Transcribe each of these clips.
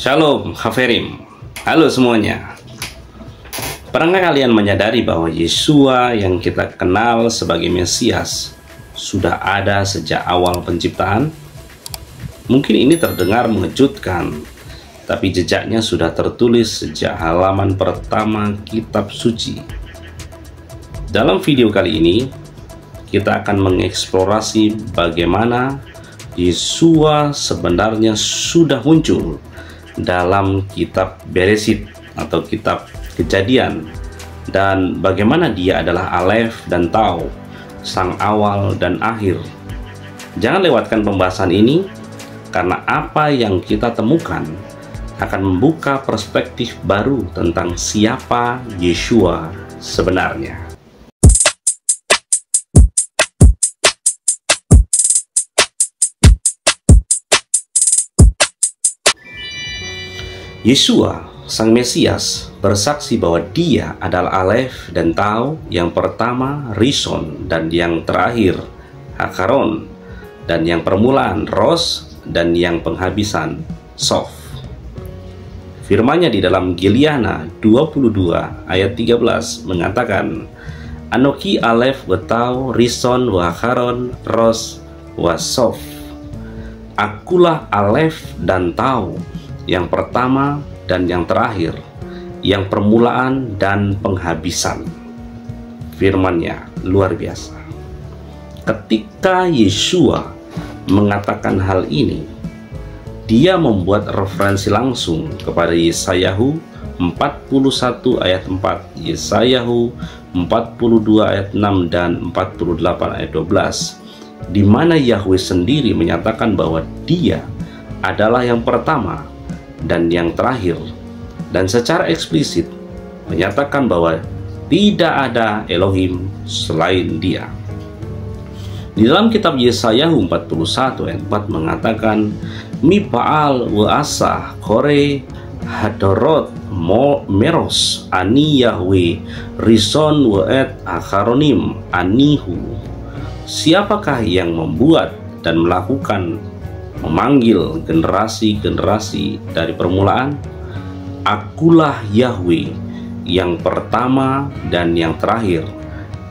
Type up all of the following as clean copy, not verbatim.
Shalom, Haverim. Halo semuanya. Pernahkah kalian menyadari bahwa Yeshua yang kita kenal sebagai Mesias sudah ada sejak awal penciptaan? Mungkin ini terdengar mengejutkan, tapi jejaknya sudah tertulis sejak halaman pertama kitab suci. Dalam video kali ini, kita akan mengeksplorasi bagaimana Yeshua sebenarnya sudah muncul dalam kitab Beresit atau kitab Kejadian, dan bagaimana dia adalah Alef dan Tau, sang awal dan akhir. Jangan lewatkan pembahasan ini, karena apa yang kita temukan akan membuka perspektif baru tentang siapa Yeshua sebenarnya. Yeshua, sang Mesias, bersaksi bahwa dia adalah Alef dan Tau, yang pertama Rishon dan yang terakhir Hakaron, dan yang permulaan Ros dan yang penghabisan Sof. Firman-Nya di dalam Giliana 22 ayat 13 mengatakan, Anoki Alef wa Tau, Rishon wa Hakaron, Ros wa Sof. Akulah Alef dan Tau, yang pertama dan yang terakhir, yang permulaan dan penghabisan. Firman-Nya luar biasa. Ketika Yeshua mengatakan hal ini, dia membuat referensi langsung kepada Yesayahu 41 ayat 4, Yesayahu 42 ayat 6 dan 48 ayat 12, di mana Yahweh sendiri menyatakan bahwa dia adalah yang pertama dan yang terakhir, dan secara eksplisit menyatakan bahwa tidak ada Elohim selain dia. Di dalam kitab Yesayahu 41 ayat 4 mengatakan, Mi Baal wa Asa Kore Hadorot Meros Ani Yahweh Rison wa et Akaronim Anihu. Siapakah yang membuat dan melakukan, memanggil generasi-generasi dari permulaan? Akulah Yahweh, yang pertama dan yang terakhir.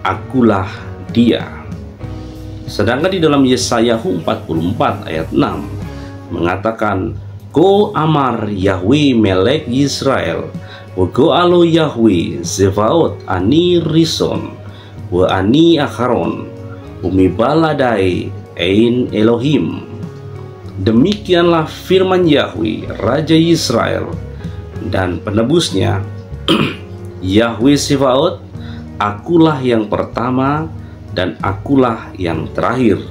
Akulah dia. Sedangkan di dalam Yesayahu 44 ayat 6 mengatakan, Go amar Yahweh melek Yisrael, wa go alo Yahweh zevaot ani Rison, wa ani Akaron, umibaladai ein Elohim. Demikianlah firman Yahweh, Raja Israel dan penebusnya, Yahweh Sebaot, akulah yang pertama dan akulah yang terakhir,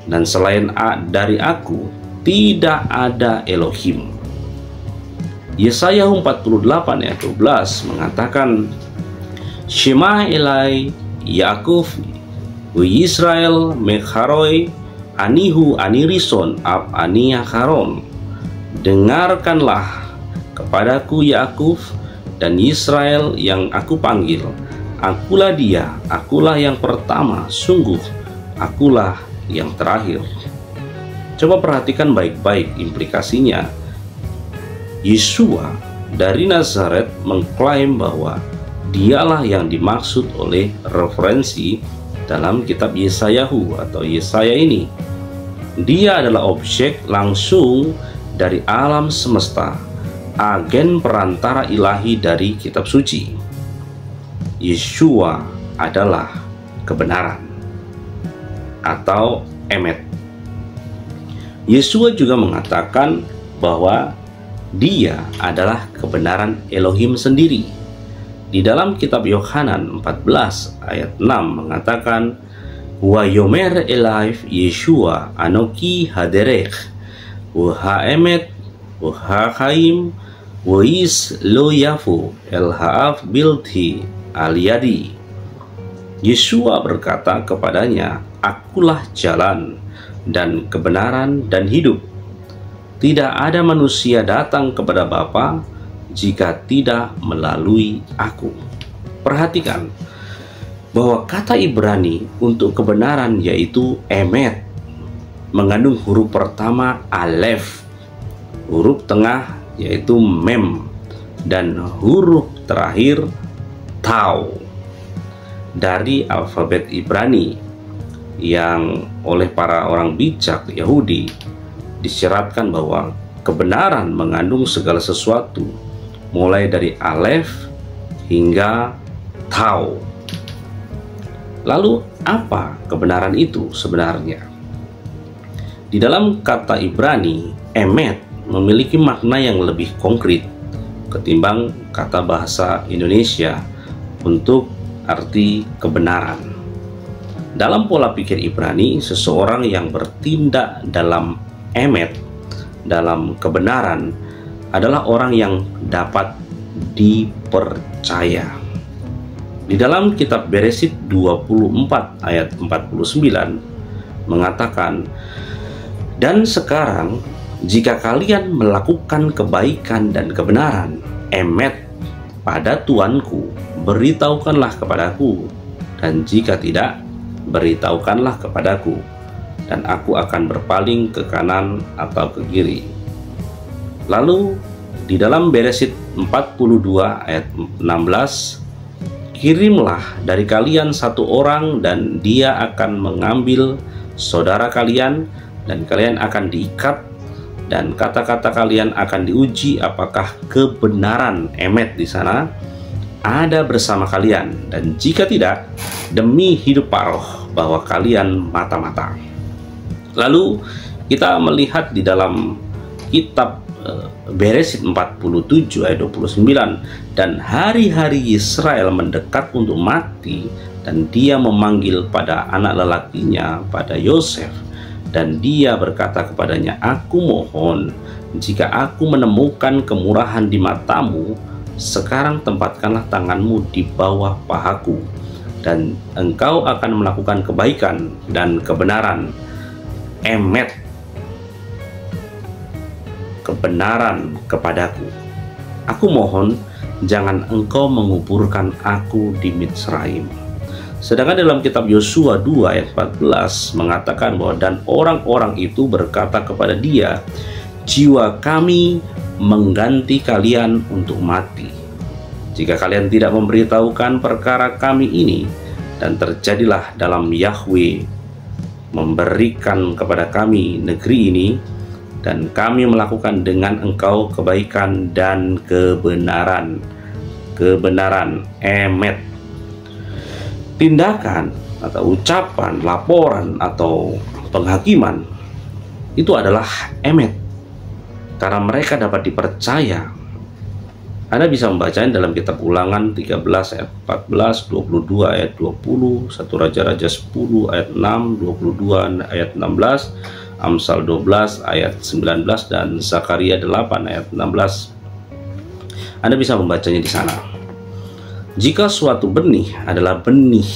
dan selain dari aku tidak ada Elohim. Yesayahu 48 ayat 12 mengatakan, Shema Elai Yaakov wa Israel mekharoi Anihu Anirison ab Ani Hakaron. Dengarkanlah kepadaku Yakub dan Israel yang aku panggil. Akulah dia, akulah yang pertama, sungguh akulah yang terakhir. Coba perhatikan baik-baik implikasinya. Yeshua dari Nazaret mengklaim bahwa dialah yang dimaksud oleh referensi dalam kitab Yesayahu atau Yesaya ini. Dia adalah objek langsung dari alam semesta, agen perantara ilahi dari kitab suci. Yeshua adalah kebenaran atau Emet. Yeshua juga mengatakan bahwa dia adalah kebenaran Elohim sendiri. Di dalam kitab Yohanan 14 ayat 6 mengatakan, Wa yomer elaif Yeshua anoki haderech wa haemet wa hachaim wa is lo yafu el haaf bilthi aliyadi. Yeshua berkata kepadanya, Akulah jalan dan kebenaran dan hidup. Tidak ada manusia datang kepada Bapa jika tidak melalui aku. Perhatikan bahwa kata Ibrani untuk kebenaran yaitu Emet mengandung huruf pertama Alef, huruf tengah yaitu mem, dan huruf terakhir tau dari alfabet Ibrani yang oleh para orang bijak Yahudi disyaratkan bahwa kebenaran mengandung segala sesuatu mulai dari alef hingga tau. Lalu apa kebenaran itu sebenarnya? Di dalam kata Ibrani, emet memiliki makna yang lebih konkret ketimbang kata bahasa Indonesia untuk arti kebenaran. Dalam pola pikir Ibrani, seseorang yang bertindak dalam emet, dalam kebenaran, adalah orang yang dapat dipercaya. Di dalam kitab Beresit 24 ayat 49 mengatakan, "Dan sekarang jika kalian melakukan kebaikan dan kebenaran, emet pada Tuanku, beritahukanlah kepadaku, dan jika tidak, beritahukanlah kepadaku, dan aku akan berpaling ke kanan atau ke kiri." Lalu di dalam Beresit 42 ayat 16, "Kirimlah dari kalian satu orang, dan dia akan mengambil saudara kalian, dan kalian akan diikat, dan kata-kata kalian akan diuji apakah kebenaran emet di sana ada bersama kalian, dan jika tidak, demi hidup Paroh bahwa kalian mata-mata." Lalu kita melihat di dalam kitab Beresit 47 ayat 29, "Dan hari-hari Israel mendekat untuk mati, dan dia memanggil pada anak lelakinya, pada Yosef, dan dia berkata kepadanya, Aku mohon, jika aku menemukan kemurahan di matamu, sekarang tempatkanlah tanganmu di bawah pahaku, dan engkau akan melakukan kebaikan dan kebenaran, emet, kebenaran kepadaku. Aku mohon, jangan engkau menguburkan aku di Mitsraim." Sedangkan dalam kitab Yosua 2 ayat 14 mengatakan bahwa, "Dan orang-orang itu berkata kepada dia, jiwa kami mengganti kalian untuk mati. Jika kalian tidak memberitahukan perkara kami ini, dan terjadilah dalam Yahweh memberikan kepada kami negeri ini, dan kami melakukan dengan engkau kebaikan dan kebenaran." Kebenaran, emet. Tindakan atau ucapan, laporan atau penghakiman itu adalah emet, karena mereka dapat dipercaya. Anda bisa membacanya dalam kitab Ulangan 13 ayat 14, 22 ayat 20, 1 Raja-Raja 10 ayat 6, 22 ayat 16, Amsal 12 ayat 19, dan Zakaria 8 ayat 16. Anda bisa membacanya di sana. Jika suatu benih adalah benih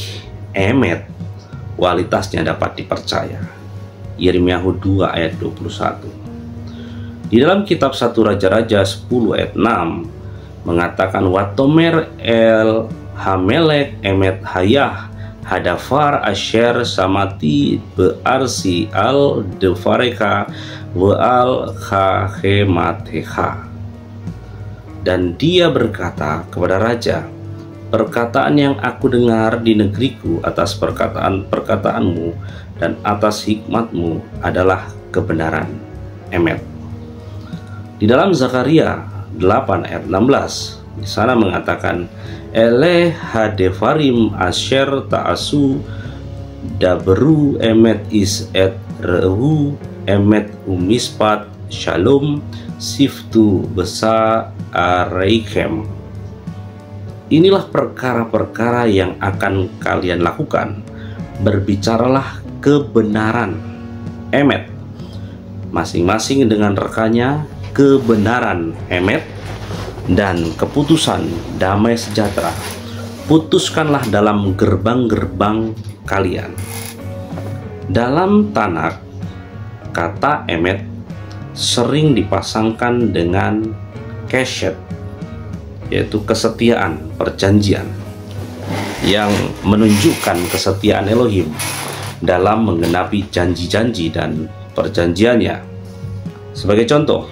emet, kualitasnya dapat dipercaya. Yeremia 2 ayat 21. Di dalam kitab 1 Raja-Raja 10 ayat 6 mengatakan, "Watomer el hamelek emet hayah hadafar asher samati bearsi al defareka weal khahemateha." Dan dia berkata kepada raja, "Perkataan yang aku dengar di negeriku atas perkataan-perkataanmu dan atas hikmatmu adalah kebenaran, emet." Di dalam Zakaria 8 ayat 16, di sana mengatakan, "Ele hadefarim asher ta'asu dabru emet is et rehu emet umispat shalom siftu besa areikem." Inilah perkara-perkara yang akan kalian lakukan. Berbicaralah kebenaran, emet, masing-masing dengan rekannya, kebenaran, emet, dan keputusan damai sejahtera. Putuskanlah dalam gerbang-gerbang kalian. Dalam Tanakh, kata emet sering dipasangkan dengan keshet, yaitu kesetiaan, perjanjian, yang menunjukkan kesetiaan Elohim dalam menggenapi janji-janji dan perjanjiannya. Sebagai contoh,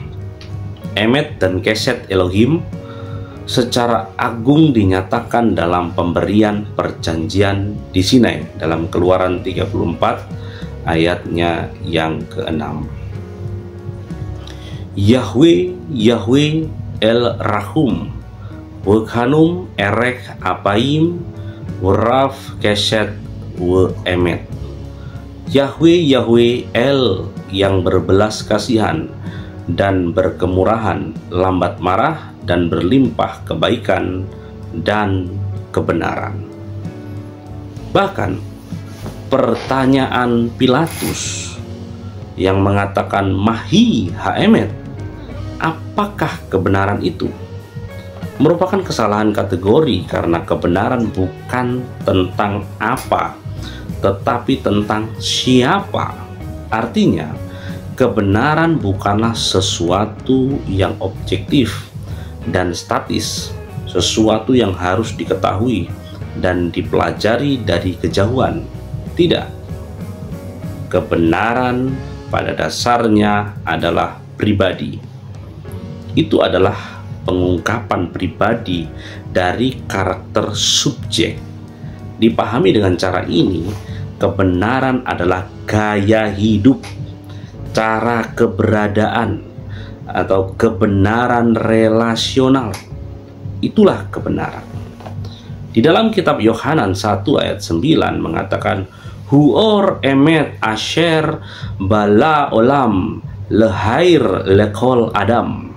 Emet dan Kesed Elohim secara agung dinyatakan dalam pemberian perjanjian di Sinai dalam Keluaran 34 ayatnya yang ke-6. Yahweh, Yahweh El Rahum, Wekhanum Erek Apaim, Wuraf Kesed We Emet. Yahweh, Yahweh El yang berbelas kasihan dan berkemurahan, lambat marah dan berlimpah kebaikan dan kebenaran. Bahkan pertanyaan Pilatus yang mengatakan Mahi Haemet, apakah kebenaran itu, merupakan kesalahan kategori karena kebenaran bukan tentang apa, tetapi tentang siapa. Artinya, kebenaran bukanlah sesuatu yang objektif dan statis, sesuatu yang harus diketahui dan dipelajari dari kejauhan. Tidak. Kebenaran pada dasarnya adalah pribadi. Itu adalah pengungkapan pribadi dari karakter subjek. Dipahami dengan cara ini, kebenaran adalah gaya hidup, cara keberadaan, atau kebenaran relasional. Itulah kebenaran. Di dalam kitab Yohanan 1 ayat 9 mengatakan, Huor emet asher bala olam lehair lekol adam.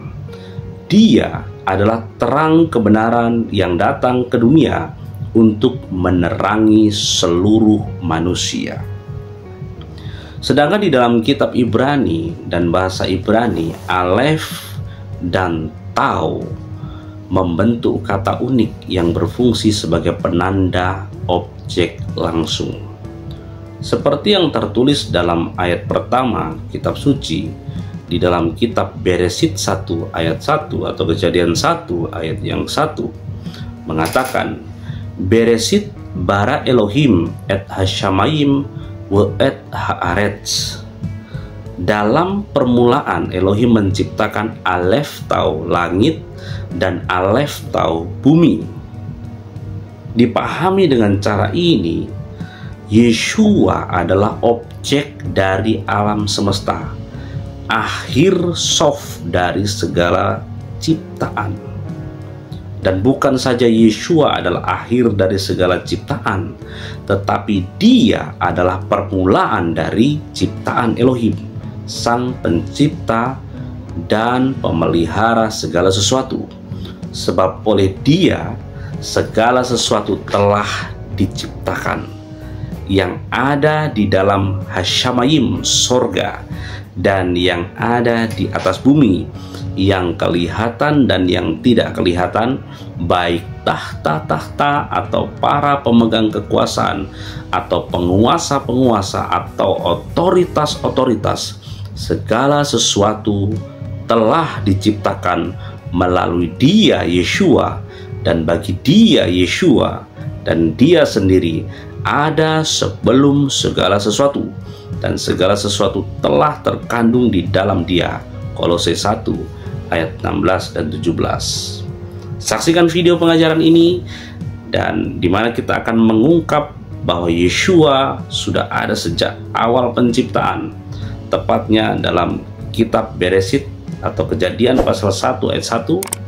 Dia adalah terang kebenaran yang datang ke dunia untuk menerangi seluruh manusia. Sedangkan di dalam kitab Ibrani dan bahasa Ibrani, Alef dan Tau membentuk kata unik yang berfungsi sebagai penanda objek langsung. Seperti yang tertulis dalam ayat pertama kitab suci, di dalam kitab Beresit 1 ayat 1 atau Kejadian 1 ayat yang 1 mengatakan, Beresit bara Elohim et hashamayim wa et haaretz. Dalam permulaan Elohim menciptakan Alef Tau langit dan Alef Tau bumi. Dipahami dengan cara ini, Yeshua adalah objek dari alam semesta, akhir sof dari segala ciptaan. Dan bukan saja Yeshua adalah akhir dari segala ciptaan, tetapi dia adalah permulaan dari ciptaan Elohim, sang pencipta dan pemelihara segala sesuatu. Sebab oleh dia segala sesuatu telah diciptakan, yang ada di dalam hasyamayim sorga dan yang ada di atas bumi, yang kelihatan dan yang tidak kelihatan, baik tahta-tahta atau para pemegang kekuasaan atau penguasa-penguasa atau otoritas-otoritas. Segala sesuatu telah diciptakan melalui dia Yeshua, dan bagi dia Yeshua dan dia sendiri ada sebelum segala sesuatu, dan segala sesuatu telah terkandung di dalam dia. Kolose 1 ayat 16 dan 17. Saksikan video pengajaran ini, dan di mana kita akan mengungkap bahwa Yeshua sudah ada sejak awal penciptaan, tepatnya dalam kitab Beresit atau Kejadian pasal 1 ayat 1.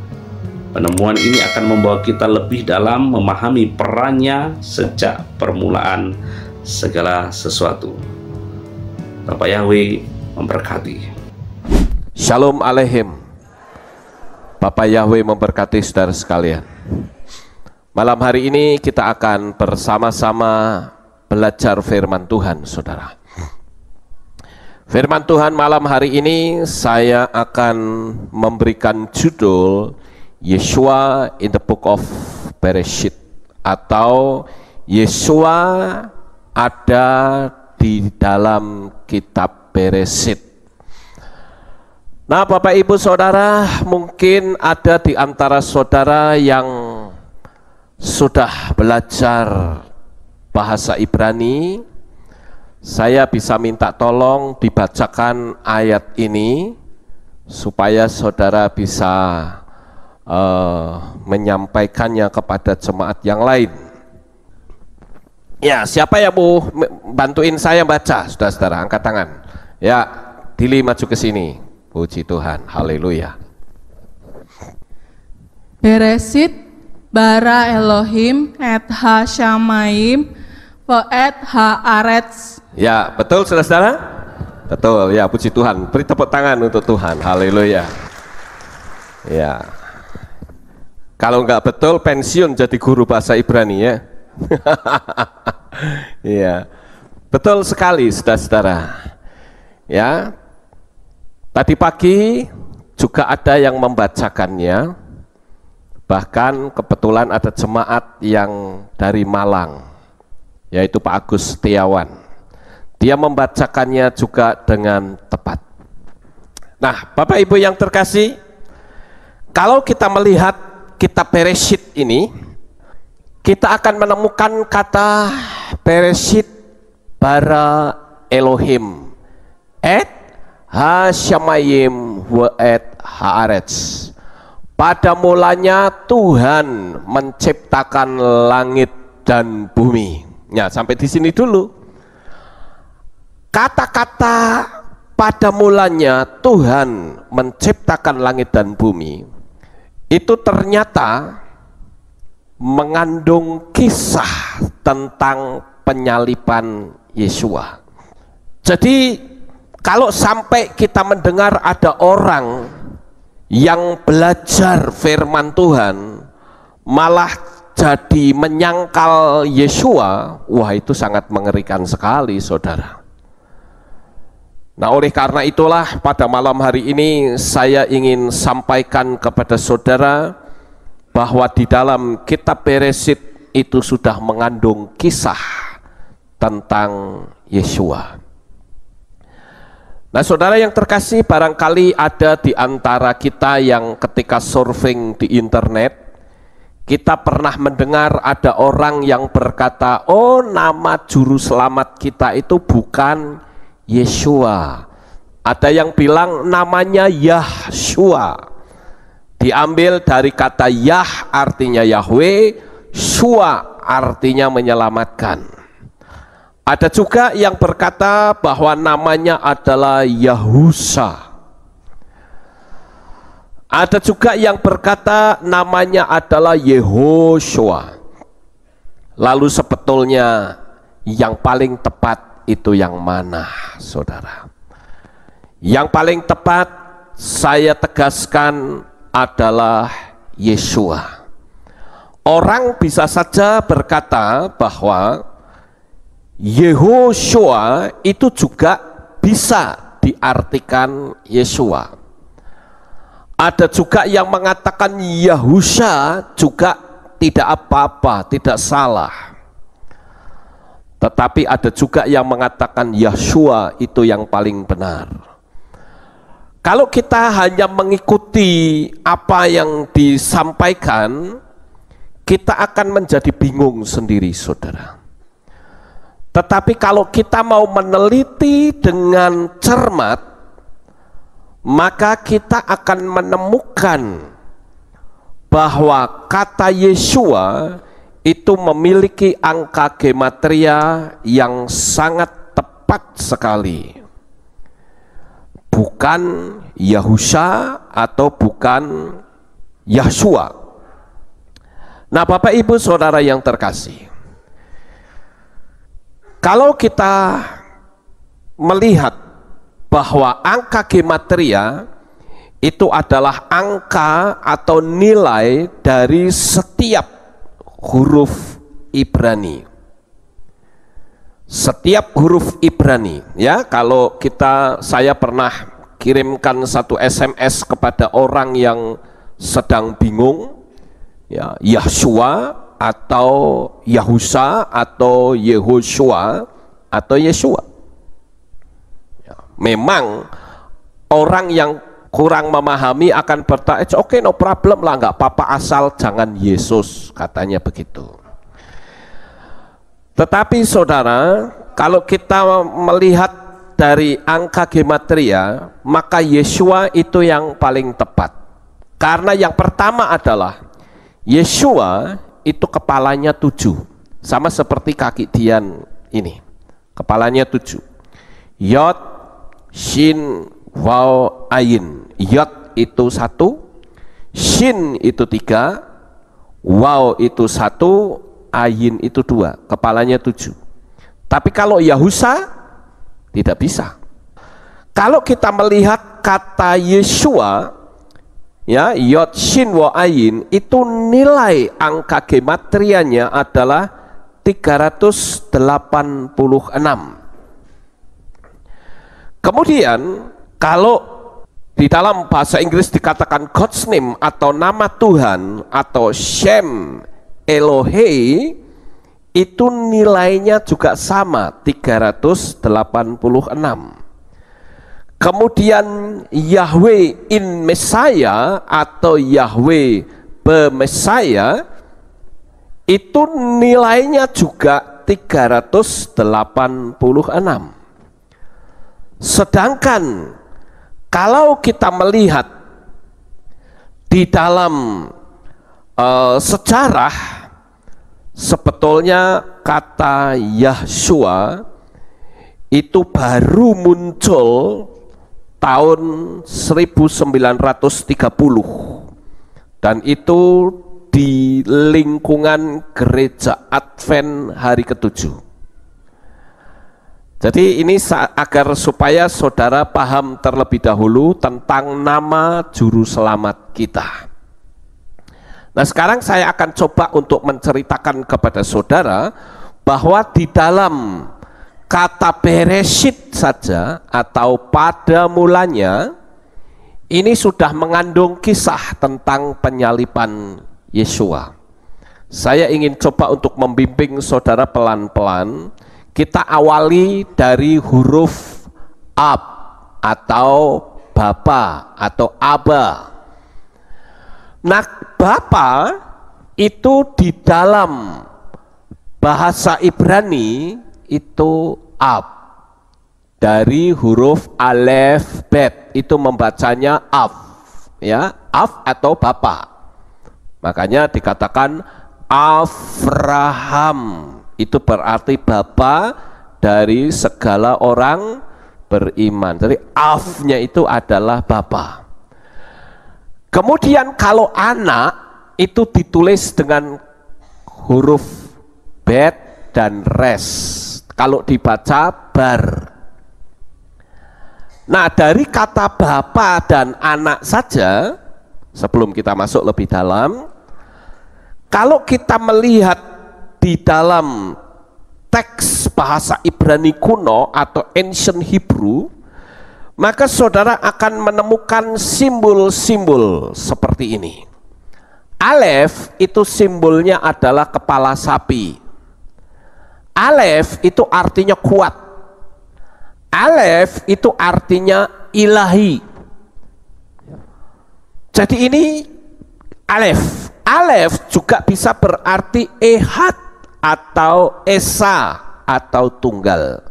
Penemuan ini akan membawa kita lebih dalam memahami perannya sejak permulaan segala sesuatu. Bapak Yahweh memberkati. Shalom Aleichem. Bapak Yahweh memberkati saudara sekalian. Malam hari ini kita akan bersama-sama belajar firman Tuhan, saudara. Firman Tuhan malam hari ini saya akan memberikan judul Yeshua in the Book of Bereshit, atau Yeshua ada di dalam kitab Beresit. Nah, Bapak Ibu Saudara, mungkin ada di antara saudara yang sudah belajar bahasa Ibrani. Saya bisa minta tolong dibacakan ayat ini supaya saudara bisa menyampaikannya kepada jemaat yang lain. Ya, siapa yang mau bantuin saya baca, saudara-saudara? Angkat tangan. Ya, Dili maju ke sini. Puji Tuhan, haleluya. Beresit bara Elohim et ha shamayim et ha arets. Ya, betul saudara-saudara? Betul, ya, puji Tuhan. Beri tepuk tangan untuk Tuhan, haleluya. Ya, kalau nggak betul pensiun jadi guru bahasa Ibrani ya. Ya, betul sekali saudara-saudara. Ya, tadi pagi juga ada yang membacakannya. Bahkan kebetulan ada jemaat yang dari Malang, yaitu Pak Agus Setiawan. Dia membacakannya juga dengan tepat. Nah, Bapak Ibu yang terkasih, kalau kita melihat kitab Bereshit ini, kita akan menemukan kata Bereshit bara Elohim et ha shamayim wa et haaretz. Pada mulanya Tuhan menciptakan langit dan bumi. Ya, sampai di sini dulu. Kata-kata pada mulanya Tuhan menciptakan langit dan bumi itu ternyata mengandung kisah tentang penyaliban Yesua. Jadi kalau sampai kita mendengar ada orang yang belajar firman Tuhan malah jadi menyangkal Yesua, wah itu sangat mengerikan sekali saudara. Nah, oleh karena itulah pada malam hari ini saya ingin sampaikan kepada saudara bahwa di dalam kitab Bereshit itu sudah mengandung kisah tentang Yesua. Nah, saudara yang terkasih, barangkali ada di antara kita yang ketika surfing di internet, kita pernah mendengar ada orang yang berkata, oh nama juru selamat kita itu bukan Yesua. Ada yang bilang namanya Yahshua. Diambil dari kata Yah artinya Yahweh, Shua artinya menyelamatkan. Ada juga yang berkata bahwa namanya adalah Yahusa. Ada juga yang berkata namanya adalah Yehoshua. Lalu sebetulnya yang paling tepat itu yang mana, saudara? Yang paling tepat saya tegaskan adalah Yesua. Orang bisa saja berkata bahwa Yehoshua itu juga bisa diartikan Yesua. Ada juga yang mengatakan Yahusha juga tidak apa-apa, tidak salah. Tetapi ada juga yang mengatakan Yahshua itu yang paling benar. Kalau kita hanya mengikuti apa yang disampaikan, kita akan menjadi bingung sendiri, saudara. Tetapi kalau kita mau meneliti dengan cermat, maka kita akan menemukan bahwa kata Yesua itu memiliki angka gematria yang sangat tepat sekali. Bukan Yahusha atau bukan Yahshua. Nah, Bapak Ibu Saudara yang terkasih, kalau kita melihat bahwa angka gematria itu adalah angka atau nilai dari setiap huruf Ibrani. Setiap huruf Ibrani, ya, kalau saya pernah kirimkan satu SMS kepada orang yang sedang bingung, ya, Yahshua atau Yahusa atau Yehoshua atau Yesua. Ya, memang orang yang kurang memahami akan bertanya, oke, no problem lah, nggak apa-apa asal jangan Yesus, katanya begitu. Tetapi saudara, kalau kita melihat dari angka gematria, maka Yeshua itu yang paling tepat. Karena yang pertama adalah Yeshua itu kepalanya 7, sama seperti kaki Dian ini, kepalanya 7. Yod, Shin, Waw, Ayin. Yod itu 1, Shin itu 3, Waw itu 1, Ayin itu 2, kepalanya 7. Tapi kalau Yahusa tidak bisa. Kalau kita melihat kata Yeshua, ya, Yod, Shin, Waw, Ayin, itu nilai angka gematrianya adalah 386. Kemudian kalau di dalam bahasa Inggris dikatakan God's name atau nama Tuhan atau Shem Elohe, itu nilainya juga sama, 386. Kemudian Yahweh in Messiah atau Yahweh be Messiah, itu nilainya juga 386. Sedangkan kalau kita melihat di dalam sejarah, sebetulnya kata Yahshua itu baru muncul tahun 1930, dan itu di lingkungan gereja Advent hari ke-7. Jadi ini agar supaya saudara paham terlebih dahulu tentang nama juru selamat kita. Nah, sekarang saya akan coba untuk menceritakan kepada saudara bahwa di dalam kata Bereshit saja atau pada mulanya, ini sudah mengandung kisah tentang penyaliban Yeshua. Saya ingin coba untuk membimbing saudara pelan-pelan. Kita awali dari huruf Ab atau Bapa atau Aba. Nah, Bapa itu di dalam bahasa Ibrani itu Ab. Dari huruf Alef Bet itu membacanya Av, ya, Av atau Bapa. Makanya dikatakan Avraham. Itu berarti bapa dari segala orang beriman. Jadi Av-nya itu adalah bapa. Kemudian kalau anak itu ditulis dengan huruf Bet dan Res. Kalau dibaca Bar. Nah, dari kata bapa dan anak saja, sebelum kita masuk lebih dalam, kalau kita melihat di dalam teks bahasa Ibrani kuno atau Ancient Hebrew, maka saudara akan menemukan simbol-simbol seperti ini. Alef itu simbolnya adalah kepala sapi. Alef itu artinya kuat. Alef itu artinya ilahi. Jadi ini Alef. Alef juga bisa berarti ehad atau esa atau tunggal.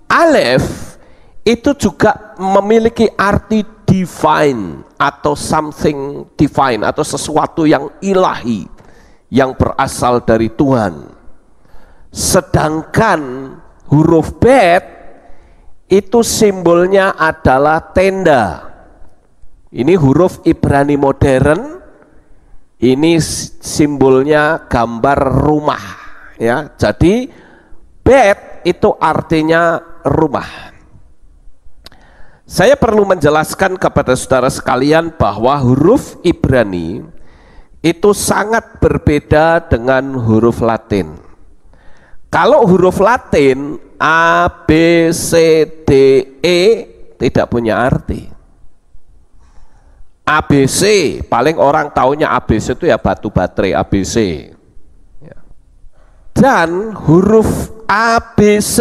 Alef itu juga memiliki arti divine atau something divine atau sesuatu yang ilahi yang berasal dari Tuhan. Sedangkan huruf Bet itu simbolnya adalah tenda. Ini huruf Ibrani modern, ini simbolnya gambar rumah. Ya, jadi Bet itu artinya rumah. Saya perlu menjelaskan kepada saudara sekalian bahwa huruf Ibrani itu sangat berbeda dengan huruf Latin. Kalau huruf Latin A, B, C, D, E tidak punya arti. ABC, paling orang taunya ABC itu ya batu baterai ABC. Dan huruf ABC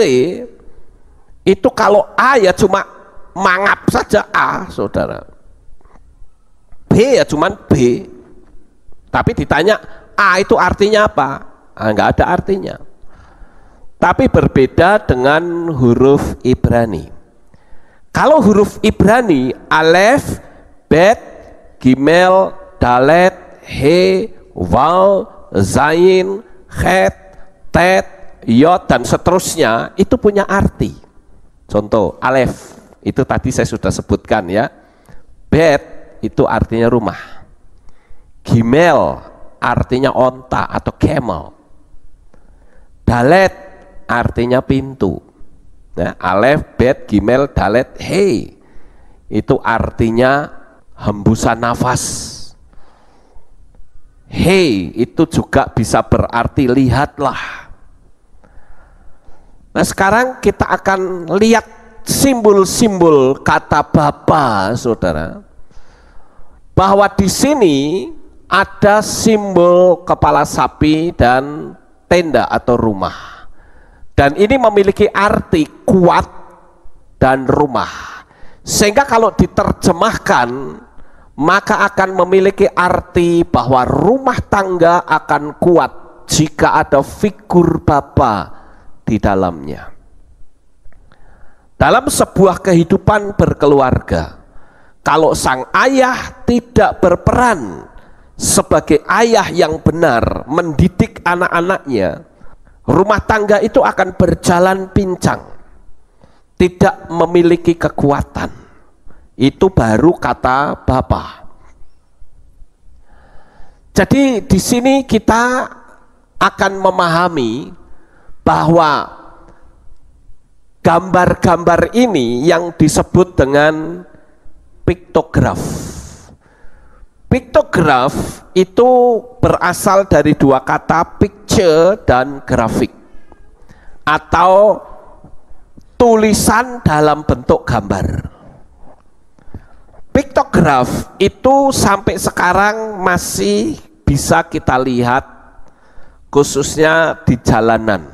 itu kalau A ya cuma mangap saja A, saudara. B ya cuman B. Tapi ditanya A itu artinya apa? Enggak ada artinya. Tapi berbeda dengan huruf Ibrani. Kalau huruf Ibrani, alef, bet, gimel, dalet, he, waw, zain, het, tet, yod, dan seterusnya, itu punya arti. Contoh, alef, itu tadi saya sudah sebutkan ya. Bet, itu artinya rumah. Gimel, artinya onta atau camel. Dalet, artinya pintu. Nah, alef, bet, gimel, dalet, he, itu artinya hembusan nafas. He itu juga bisa berarti lihatlah. Nah, sekarang kita akan lihat simbol-simbol kata Bapa, saudara. Bahwa di sini ada simbol kepala sapi dan tenda atau rumah. Dan ini memiliki arti kuat dan rumah. Sehingga kalau diterjemahkan, maka akan memiliki arti bahwa rumah tangga akan kuat jika ada figur Bapa di dalamnya. Dalam sebuah kehidupan berkeluarga, kalau sang ayah tidak berperan sebagai ayah yang benar mendidik anak-anaknya, rumah tangga itu akan berjalan pincang, tidak memiliki kekuatan. Itu baru kata Bapa. Jadi di sini kita akan memahami bahwa gambar-gambar ini yang disebut dengan piktograf. Piktograf itu berasal dari dua kata picture dan grafik, atau tulisan dalam bentuk gambar. Piktograf itu sampai sekarang masih bisa kita lihat, khususnya di jalanan.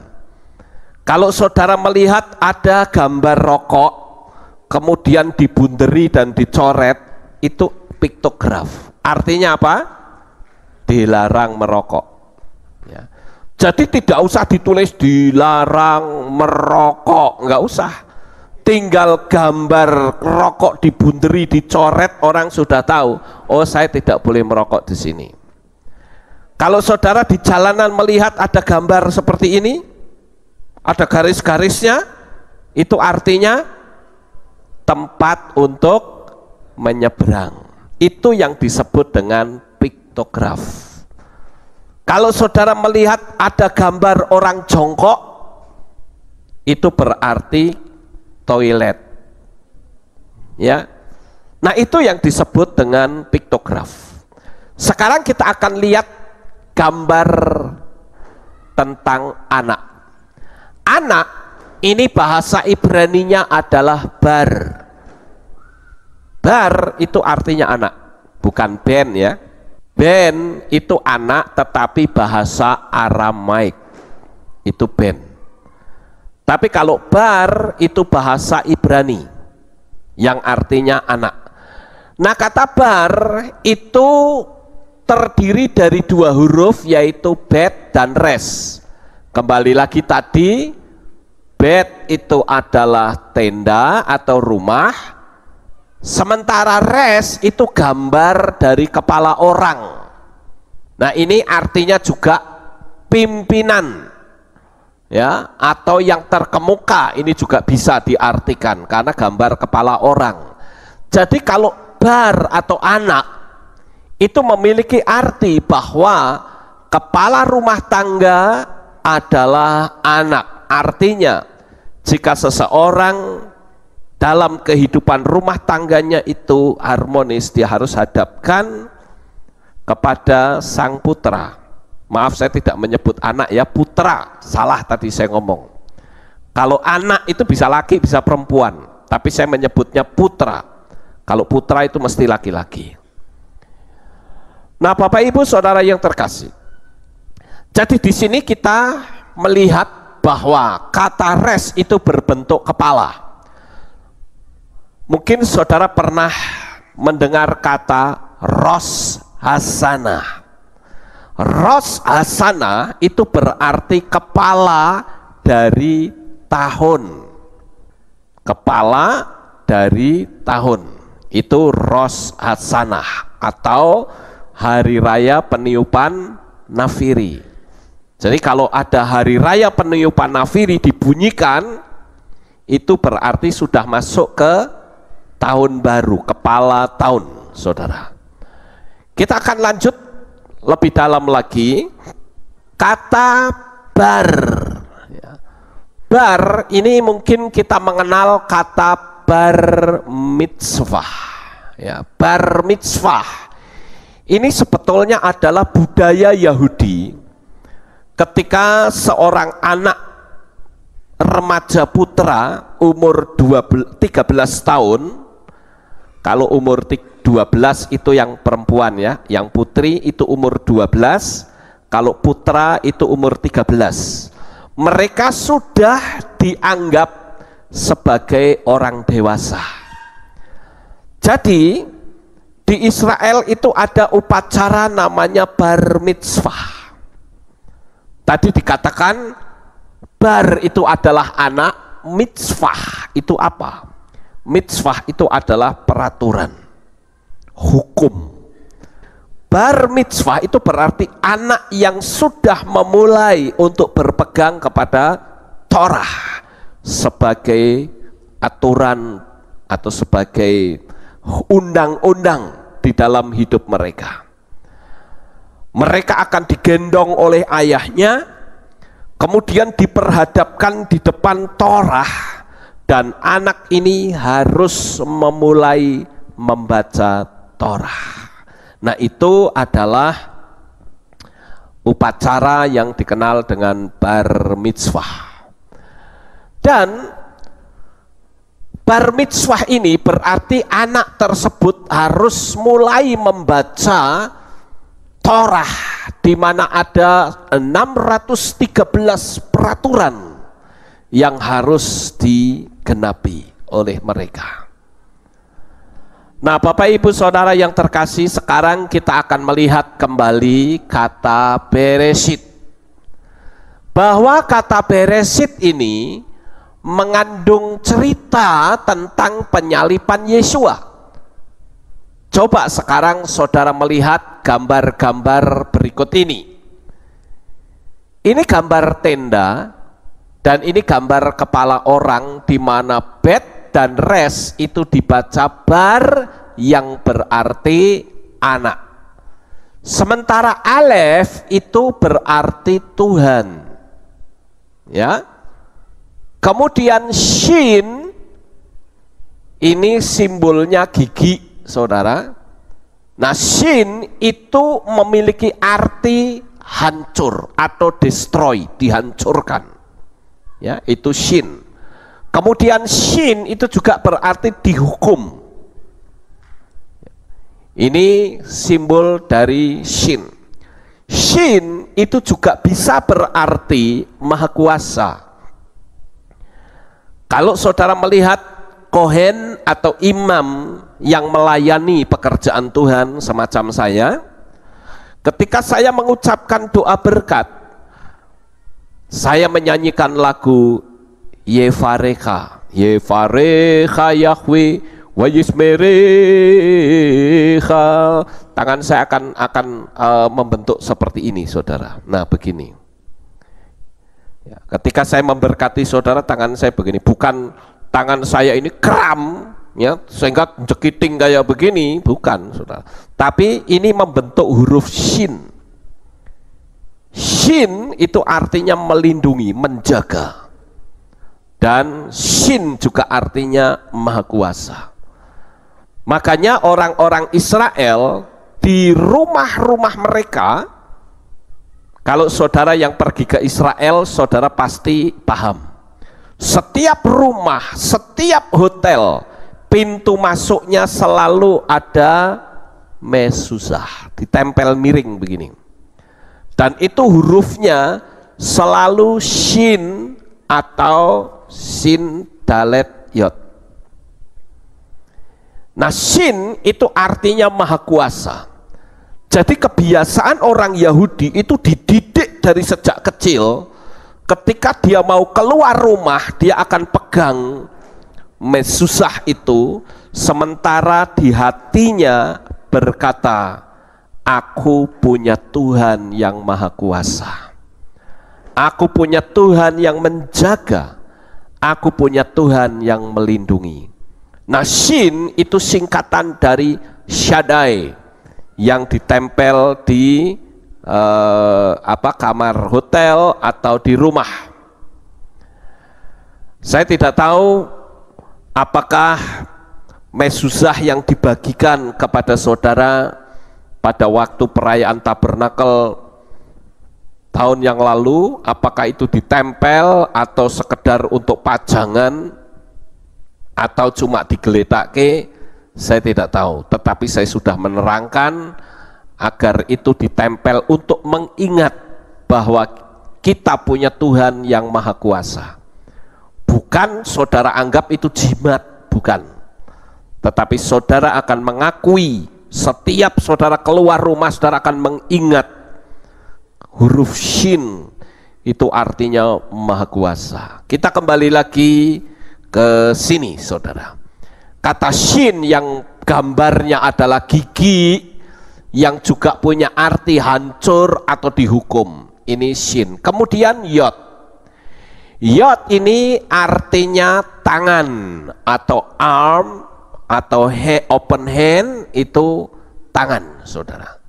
Kalau saudara melihat ada gambar rokok, kemudian dibunderi dan dicoret, itu piktograf. Artinya apa? Dilarang merokok. Ya. Jadi tidak usah ditulis dilarang merokok, nggak usah. Tinggal gambar rokok dibunderi, dicoret, orang sudah tahu, oh saya tidak boleh merokok di sini. Kalau saudara di jalanan melihat ada gambar seperti ini, ada garis-garisnya, itu artinya tempat untuk menyeberang. Itu yang disebut dengan piktograf. Kalau saudara melihat ada gambar orang jongkok, itu berarti toilet. Ya. Nah, itu yang disebut dengan piktograf. Sekarang kita akan lihat gambar tentang anak. Anak ini bahasa Ibraninya adalah bar. Bar itu artinya anak, bukan ben ya. Ben itu anak, tetapi bahasa Aramaik itu ben. Tapi kalau bar itu bahasa Ibrani yang artinya anak. Nah, kata bar itu terdiri dari dua huruf, yaitu bet dan res. Kembali lagi tadi, bet itu adalah tenda atau rumah, sementara res itu gambar dari kepala orang. Nah, ini artinya juga pimpinan, ya, atau yang terkemuka. Ini juga bisa diartikan karena gambar kepala orang. Jadi kalau bar atau anak itu memiliki arti bahwa kepala rumah tangga adalah anak. Artinya jika seseorang dalam kehidupan rumah tangganya itu harmonis, dia harus hadapkan kepada sang putra. Maaf, saya tidak menyebut anak ya, putra. Salah tadi saya ngomong. Kalau anak itu bisa laki, bisa perempuan, tapi saya menyebutnya putra. Kalau putra itu mesti laki-laki. Nah, Bapak Ibu Saudara yang terkasih, jadi di sini kita melihat bahwa kata res itu berbentuk kepala. Mungkin saudara pernah mendengar kata ros hasanah. Ros hasanah itu berarti kepala dari tahun. Kepala dari tahun. Itu Rosh Hashanah atau hari raya peniupan nafiri. Jadi kalau ada hari raya peniupan nafiri dibunyikan, itu berarti sudah masuk ke tahun baru, kepala tahun, saudara. Kita akan lanjut lebih dalam lagi. Kata bar, bar ini mungkin kita mengenal kata bar mitzvah, ya, bar mitzvah ini sebetulnya adalah budaya Yahudi. Ketika seorang anak remaja putra umur 13 tahun, kalau umur 12 itu yang perempuan ya, yang putri itu umur 12, kalau putra itu umur 13. Mereka sudah dianggap sebagai orang dewasa. Jadi di Israel itu ada upacara namanya bar mitzvah. Tadi dikatakan bar itu adalah anak, mitzvah itu apa? Mitzvah itu adalah peraturan, hukum. Bar mitzvah itu berarti anak yang sudah memulai untuk berpegang kepada Torah sebagai aturan atau sebagai undang-undang di dalam hidup mereka. Mereka akan digendong oleh ayahnya, kemudian diperhadapkan di depan Torah, dan anak ini harus memulai membaca Torah. Nah, itu adalah upacara yang dikenal dengan bar mitzvah. Dan bar mitzvah ini berarti anak tersebut harus mulai membaca Torah, di mana ada 613 peraturan yang harus digenapi oleh mereka. Nah, Bapak Ibu Saudara yang terkasih, sekarang kita akan melihat kembali kata Bereshit. Bahwa kata Bereshit ini mengandung cerita tentang penyalipan Yesua. Coba sekarang saudara melihat gambar-gambar berikut ini. Ini gambar tenda, dan ini gambar kepala orang, di mana bet dan res itu dibaca bar yang berarti anak. Sementara alef itu berarti Tuhan. Ya. Kemudian shin ini simbolnya gigi, saudara. Nah, shin itu memiliki arti hancur atau destroy, dihancurkan. Ya, itu shin. Kemudian shin itu juga berarti dihukum. Ini simbol dari shin. Shin itu juga bisa berarti maha kuasa. Kalau saudara melihat kohen atau imam yang melayani pekerjaan Tuhan semacam saya, ketika saya mengucapkan doa berkat, saya menyanyikan lagu Yevarecha, Yevarecha Yahweh wa yismerecha. Tangan saya akan membentuk seperti ini, saudara. Nah, begini. Ya, ketika saya memberkati saudara, tangan saya begini, bukan tangan saya ini kram, ya, sehingga jekiting kayak begini, bukan, saudara. Tapi ini membentuk huruf shin. Shin itu artinya melindungi, menjaga. Dan shin juga artinya maha kuasa. Makanya orang-orang Israel di rumah-rumah mereka, kalau saudara yang pergi ke Israel, saudara pasti paham. Setiap rumah, setiap hotel, pintu masuknya selalu ada mezuzah, ditempel miring begini. Dan itu hurufnya selalu shin atau sin dalet yod. Nah, shin itu artinya maha kuasa. Jadi kebiasaan orang Yahudi itu dididik dari sejak kecil, ketika dia mau keluar rumah, dia akan pegang Mesusah itu sementara di hatinya berkata, aku punya Tuhan yang maha kuasa, aku punya Tuhan yang menjaga, aku punya Tuhan yang melindungi. Nah, Shin itu singkatan dari Shaddai yang ditempel di kamar hotel atau di rumah. Saya tidak tahu apakah mezuzah yang dibagikan kepada saudara pada waktu perayaan Tabernakel tahun yang lalu, apakah itu ditempel atau sekedar untuk pajangan atau cuma digeletakke, saya tidak tahu. Tetapi saya sudah menerangkan agar itu ditempel untuk mengingat bahwa kita punya Tuhan yang maha kuasa. Bukan saudara anggap itu jimat, bukan. Tetapi saudara akan mengakui, setiap saudara keluar rumah, saudara akan mengingat huruf Shin, itu artinya maha kuasa. Kita kembali lagi ke sini, saudara. Kata Shin yang gambarnya adalah gigi, yang juga punya arti hancur atau dihukum. Ini Shin. Kemudian Yod. Yod ini artinya tangan atau arm atau open hand, itu tangan, saudara.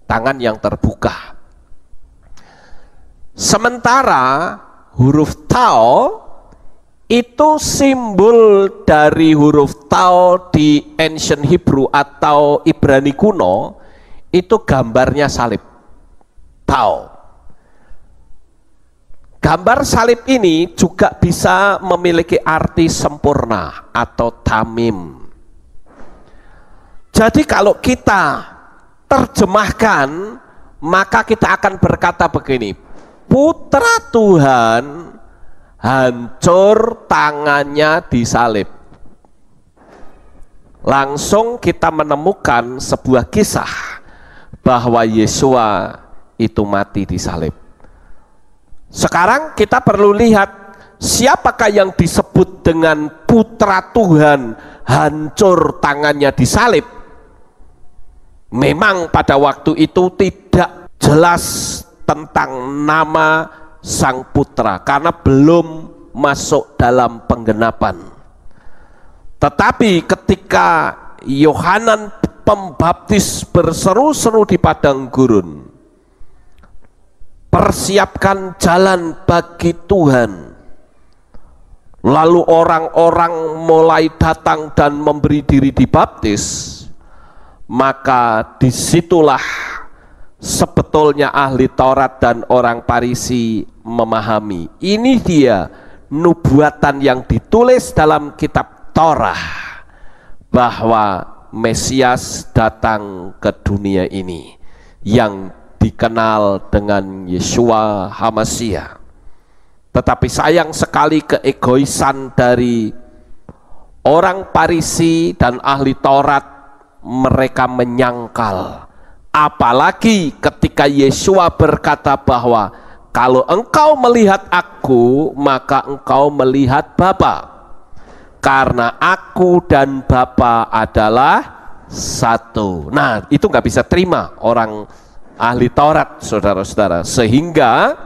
Tangan yang terbuka. Sementara huruf Tau itu simbol dari huruf Tau di ancient Hebrew atau Ibrani kuno, itu gambarnya salib. Tau. Gambar salib ini juga bisa memiliki arti sempurna atau tamim. Jadi kalau kita terjemahkan, maka kita akan berkata begini, putra Tuhan hancur tangannya disalib. Langsung kita menemukan sebuah kisah bahwa Yesua itu mati disalib. Sekarang kita perlu lihat siapakah yang disebut dengan putra Tuhan hancur tangannya disalib. Memang pada waktu itu tidak jelas tentang nama sang putra karena belum masuk dalam penggenapan. Tetapi ketika Yohanan Pembaptis berseru-seru di padang gurun, persiapkan jalan bagi Tuhan. Lalu orang-orang mulai datang dan memberi diri dibaptis. Maka disitulah sebetulnya ahli Taurat dan orang Farisi memahami. Ini dia nubuatan yang ditulis dalam kitab Torah bahwa Mesias datang ke dunia ini yang dikenal dengan Yeshua HaMashiach. Tetapi sayang sekali keegoisan dari orang Farisi dan ahli Taurat, mereka menyangkal. Apalagi ketika Yeshua berkata bahwa kalau engkau melihat aku, maka engkau melihat Bapa. Karena aku dan Bapa adalah satu. Nah, itu nggak bisa terima orang ahli Taurat, saudara-saudara. Sehingga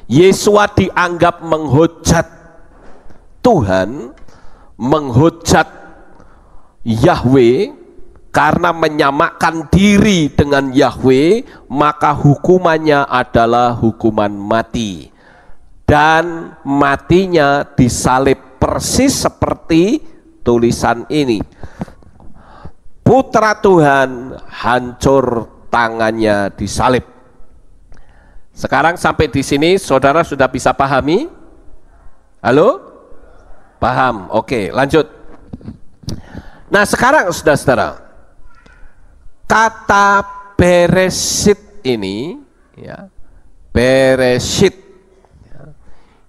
Yesua dianggap menghujat Tuhan, menghujat Yahweh, karena menyamakan diri dengan Yahweh, maka hukumannya adalah hukuman mati. Dan matinya disalib persis seperti tulisan ini. Putra Tuhan hancur tangannya disalib. Sekarang sampai di sini saudara sudah bisa pahami? Halo? Paham? Oke, lanjut. Nah, sekarang saudara-saudara, kata Bereshit ini, ya, Bereshit, ya,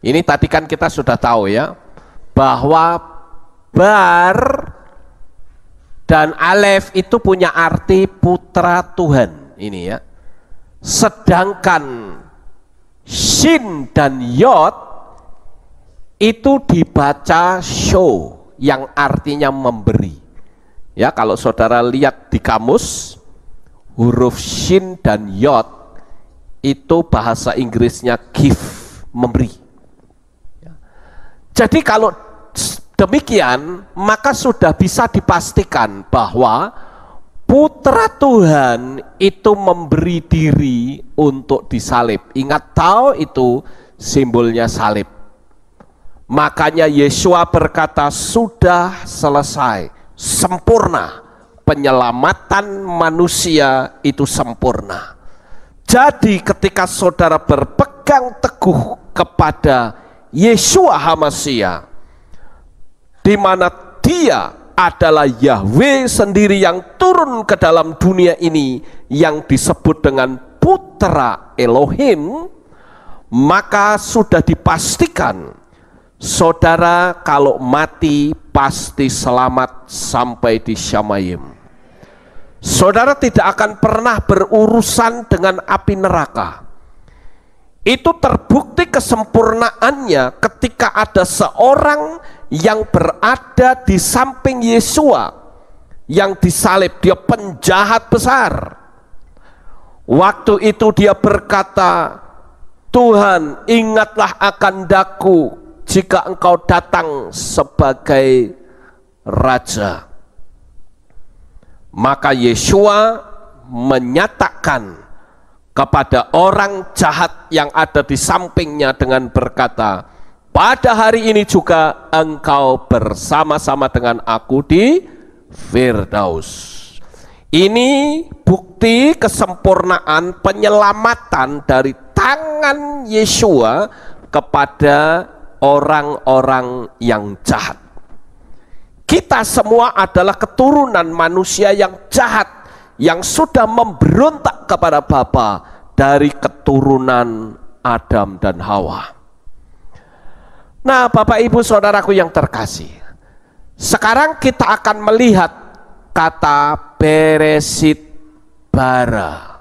ini tadi kan kita sudah tahu ya, bahwa bar dan alef itu punya arti putra Tuhan ini ya. Sedangkan shin dan yod itu dibaca show. yang artinya memberi. Ya, kalau saudara lihat di kamus, huruf shin dan yod itu bahasa Inggrisnya give, memberi. Ya. Jadi kalau demikian, maka sudah bisa dipastikan bahwa Putra Tuhan itu memberi diri untuk disalib. Ingat, tahu itu simbolnya salib. Makanya Yesua berkata, sudah selesai, sempurna. Penyelamatan manusia itu sempurna. Jadi ketika saudara berpegang teguh kepada Yesua HaMasiah, di mana Dia adalah Yahweh sendiri yang turun ke dalam dunia ini, yang disebut dengan Putra Elohim, maka sudah dipastikan saudara kalau mati pasti selamat sampai di Syamayim. Saudara tidak akan pernah berurusan dengan api neraka. Itu terbukti kesempurnaannya ketika ada seorang yang berada di samping Yesua yang disalib. Dia penjahat besar. Waktu itu dia berkata, Tuhan, ingatlah akan daku jika engkau datang sebagai Raja. Maka Yesua menyatakan kepada orang jahat yang ada di sampingnya dengan berkata, pada hari ini juga engkau bersama-sama dengan aku di Firdaus. Ini bukti kesempurnaan penyelamatan dari tangan Yesua kepada orang-orang yang jahat. Kita semua adalah keturunan manusia yang jahat, yang sudah memberontak kepada Bapa dari keturunan Adam dan Hawa. Nah, Bapak Ibu Saudaraku yang terkasih, sekarang kita akan melihat kata Beresit bara.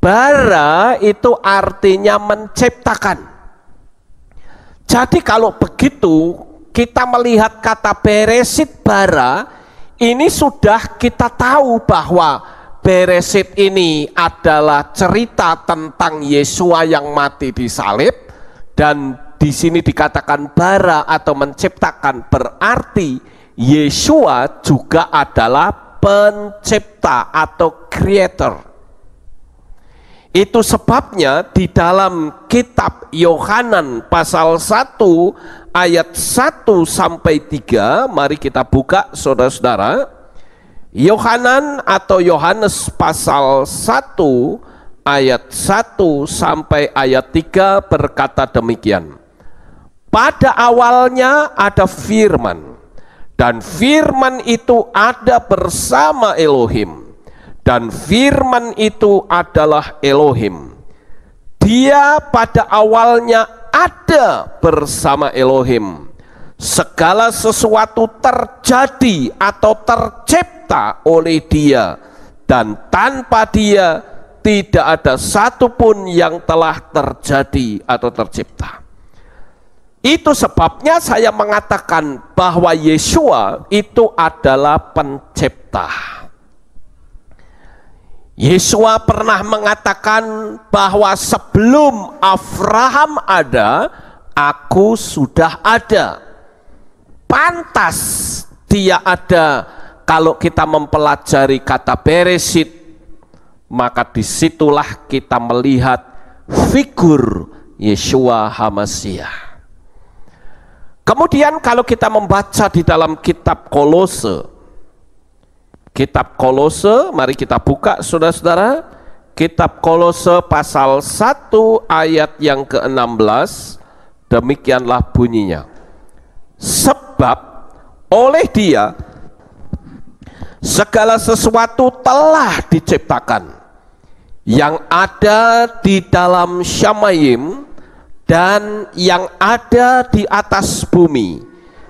Bara itu artinya menciptakan. Jadi kalau begitu kita melihat kata Beresit bara, ini sudah kita tahu bahwa Beresit ini adalah cerita tentang Yesua yang mati di salib, dan di sini dikatakan bara atau menciptakan, berarti Yesua juga adalah pencipta atau creator. Itu sebabnya di dalam kitab Yohanan pasal 1 ayat 1 sampai 3, mari kita buka saudara-saudara. Yohanan atau Yohanes pasal 1 ayat 1 sampai ayat 3 berkata demikian. Pada awalnya ada firman, dan firman itu ada bersama Elohim, dan firman itu adalah Elohim. Dia pada awalnya ada bersama Elohim. Segala sesuatu terjadi atau tercipta oleh Dia, dan tanpa Dia tidak ada satupun yang telah terjadi atau tercipta. Itu sebabnya saya mengatakan bahwa Yesua itu adalah pencipta. Yesua pernah mengatakan bahwa sebelum Abraham ada, aku sudah ada. Pantas dia ada. Kalau kita mempelajari kata Beresit, maka disitulah kita melihat figur Yesua HaMasiah. Kemudian kalau kita membaca di dalam kitab Kolose, mari kita buka saudara-saudara, kitab Kolose pasal 1 ayat yang ke-16, demikianlah bunyinya. Sebab oleh Dia segala sesuatu telah diciptakan, yang ada di dalam Syamayim dan yang ada di atas bumi,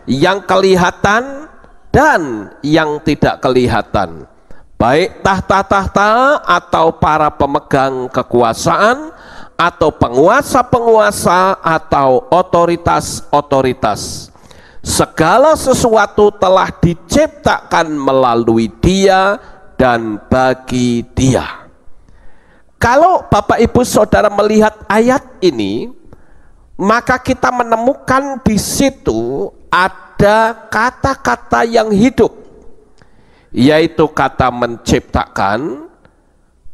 yang kelihatan dan yang tidak kelihatan, baik tahta-tahta atau para pemegang kekuasaan, atau penguasa-penguasa atau otoritas-otoritas. Segala sesuatu telah diciptakan melalui Dia dan bagi Dia. Kalau Bapak Ibu Saudara melihat ayat ini, maka kita menemukan di situ ada kata-kata yang hidup, yaitu kata menciptakan,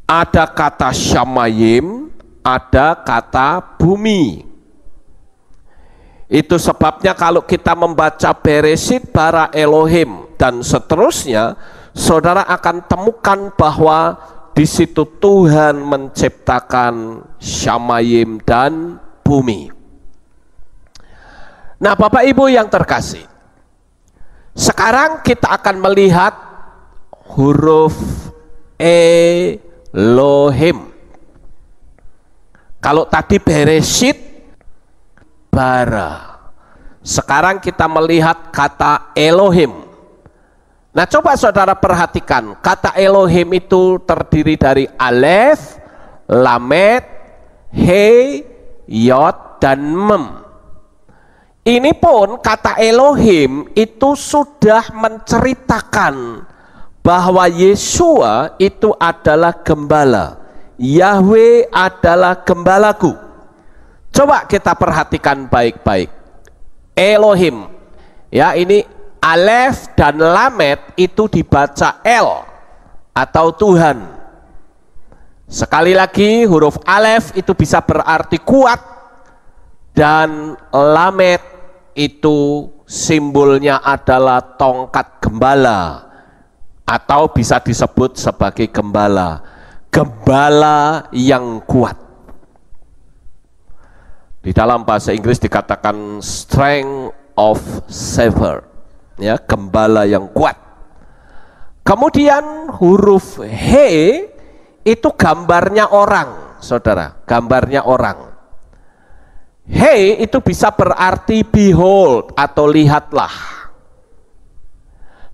ada kata syamayim, ada kata bumi. Itu sebabnya kalau kita membaca Beresit bara Elohim dan seterusnya, saudara akan temukan bahwa di situ Tuhan menciptakan syamayim dan bumi. Nah, Bapak Ibu yang terkasih, sekarang kita akan melihat huruf Elohim. Kalau tadi Beresit bara, sekarang kita melihat kata Elohim. Nah, coba saudara perhatikan, kata Elohim itu terdiri dari Alef, Lamet, He, Yod, dan Mem. Ini pun kata Elohim itu sudah menceritakan bahwa Yeshua itu adalah gembala, Yahweh adalah gembalaku. Coba kita perhatikan baik-baik. Elohim, ya, ini Alef dan Lamet itu dibaca El atau Tuhan. Sekali lagi, huruf Alef itu bisa berarti kuat, dan Lamet itu simbolnya adalah tongkat gembala, atau bisa disebut sebagai gembala, gembala yang kuat. Di dalam bahasa Inggris dikatakan strength of saver, ya, gembala yang kuat. Kemudian huruf He itu gambarnya orang, saudara, gambarnya orang. He itu bisa berarti behold atau lihatlah.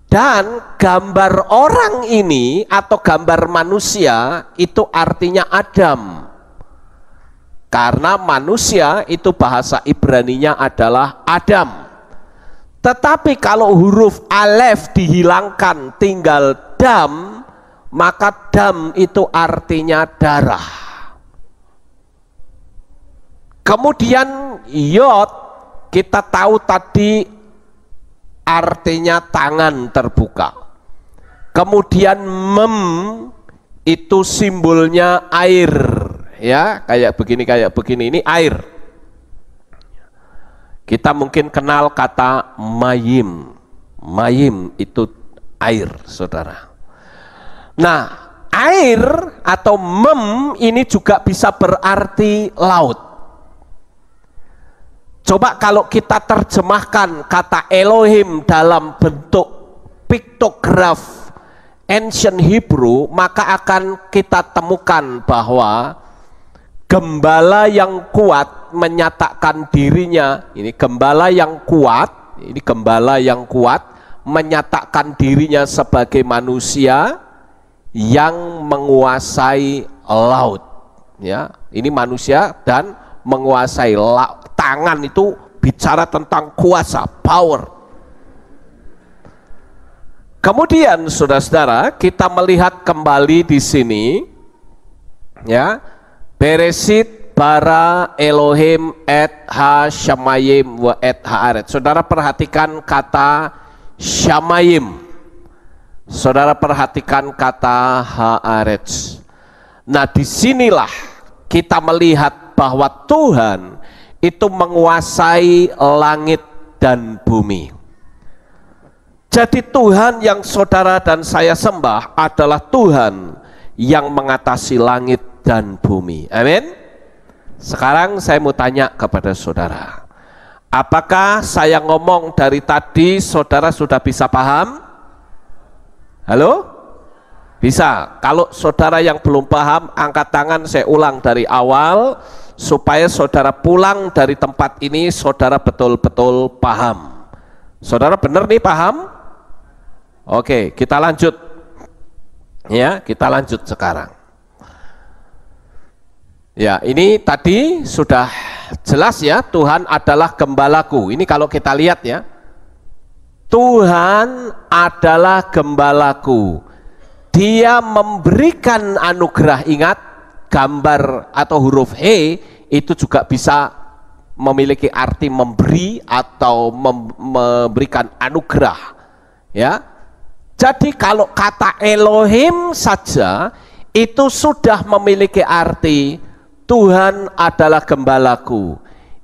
Dan gambar orang ini atau gambar manusia itu artinya Adam. Karena manusia itu bahasa Ibraninya adalah Adam. Tetapi kalau huruf Alef dihilangkan tinggal Dam, maka Dam itu artinya darah. Kemudian Yod kita tahu tadi artinya tangan terbuka. Kemudian Mem itu simbolnya air. Ya, kayak begini, ini air. Kita mungkin kenal kata mayim. Mayim itu air, saudara. Nah, air atau mem ini juga bisa berarti laut. Coba kalau kita terjemahkan kata Elohim dalam bentuk piktograf ancient Hebrew, maka akan kita temukan bahwa gembala yang kuat menyatakan dirinya, ini gembala yang kuat, ini gembala yang kuat menyatakan dirinya sebagai manusia yang menguasai laut. Ya, ini manusia dan menguasai laut. Tangan itu bicara tentang kuasa, power. Kemudian saudara-saudara, kita melihat kembali di sini, ya, Beresit bara Elohim et ha shamayim wa et haaret. Saudara perhatikan kata shamayim. Saudara perhatikan kata haaret. Nah, disinilah kita melihat bahwa Tuhan itu menguasai langit dan bumi. Jadi Tuhan yang saudara dan saya sembah adalah Tuhan yang mengatasi langit dan bumi. Amin. Sekarang saya mau tanya kepada saudara, apakah saya ngomong dari tadi saudara sudah bisa paham? Halo? Bisa. Kalau saudara yang belum paham, angkat tangan, saya ulang dari awal supaya saudara pulang dari tempat ini saudara betul-betul paham. Saudara benar nih paham? Oke, kita lanjut. Ya, kita lanjut sekarang. Ya, ini tadi sudah jelas ya, Tuhan adalah gembalaku. Ini kalau kita lihat ya, Tuhan adalah gembalaku. Dia memberikan anugerah. Ingat, gambar atau huruf He itu juga bisa memiliki arti memberi atau memberikan anugerah. Ya. Jadi kalau kata Elohim saja itu sudah memiliki arti Tuhan adalah gembalaku.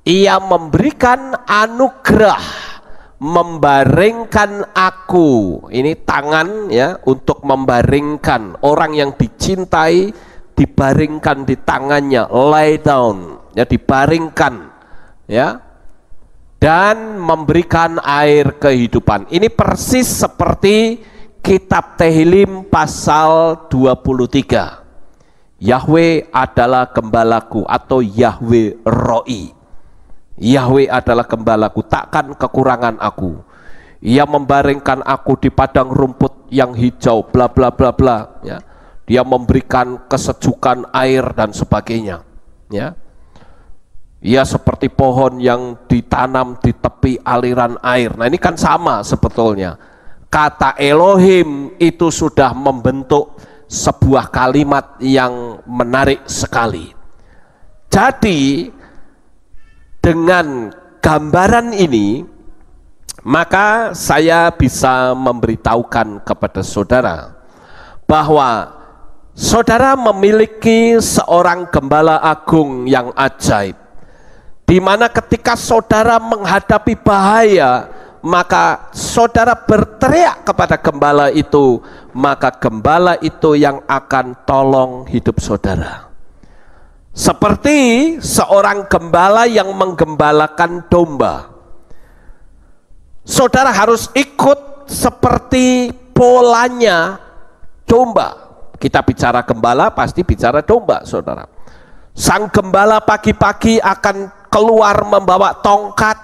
Ia memberikan anugerah, membaringkan aku. Ini tangan ya, untuk membaringkan. Orang yang dicintai dibaringkan di tangannya, lay down ya, dibaringkan ya, dan memberikan air kehidupan. Ini persis seperti kitab Tehillim pasal 23. Yahweh adalah gembalaku, atau Yahweh Roi. Yahweh adalah gembalaku, takkan kekurangan aku. Ia membaringkan aku di padang rumput yang hijau, bla bla bla bla ya. Dia memberikan kesejukan air dan sebagainya ya. Ia seperti pohon yang ditanam di tepi aliran air. Nah, ini kan sama sebetulnya. Kata Elohim itu sudah membentuk sebuah kalimat yang menarik sekali. Jadi dengan gambaran ini, maka saya bisa memberitahukan kepada saudara bahwa saudara memiliki seorang gembala agung yang ajaib, di mana ketika saudara menghadapi bahaya, maka saudara berteriak kepada gembala itu, maka gembala itu yang akan tolong hidup saudara. Seperti seorang gembala yang menggembalakan domba, saudara harus ikut seperti polanya domba. Kita bicara gembala, pasti bicara domba, saudara. Sang gembala pagi-pagi akan keluar membawa tongkat,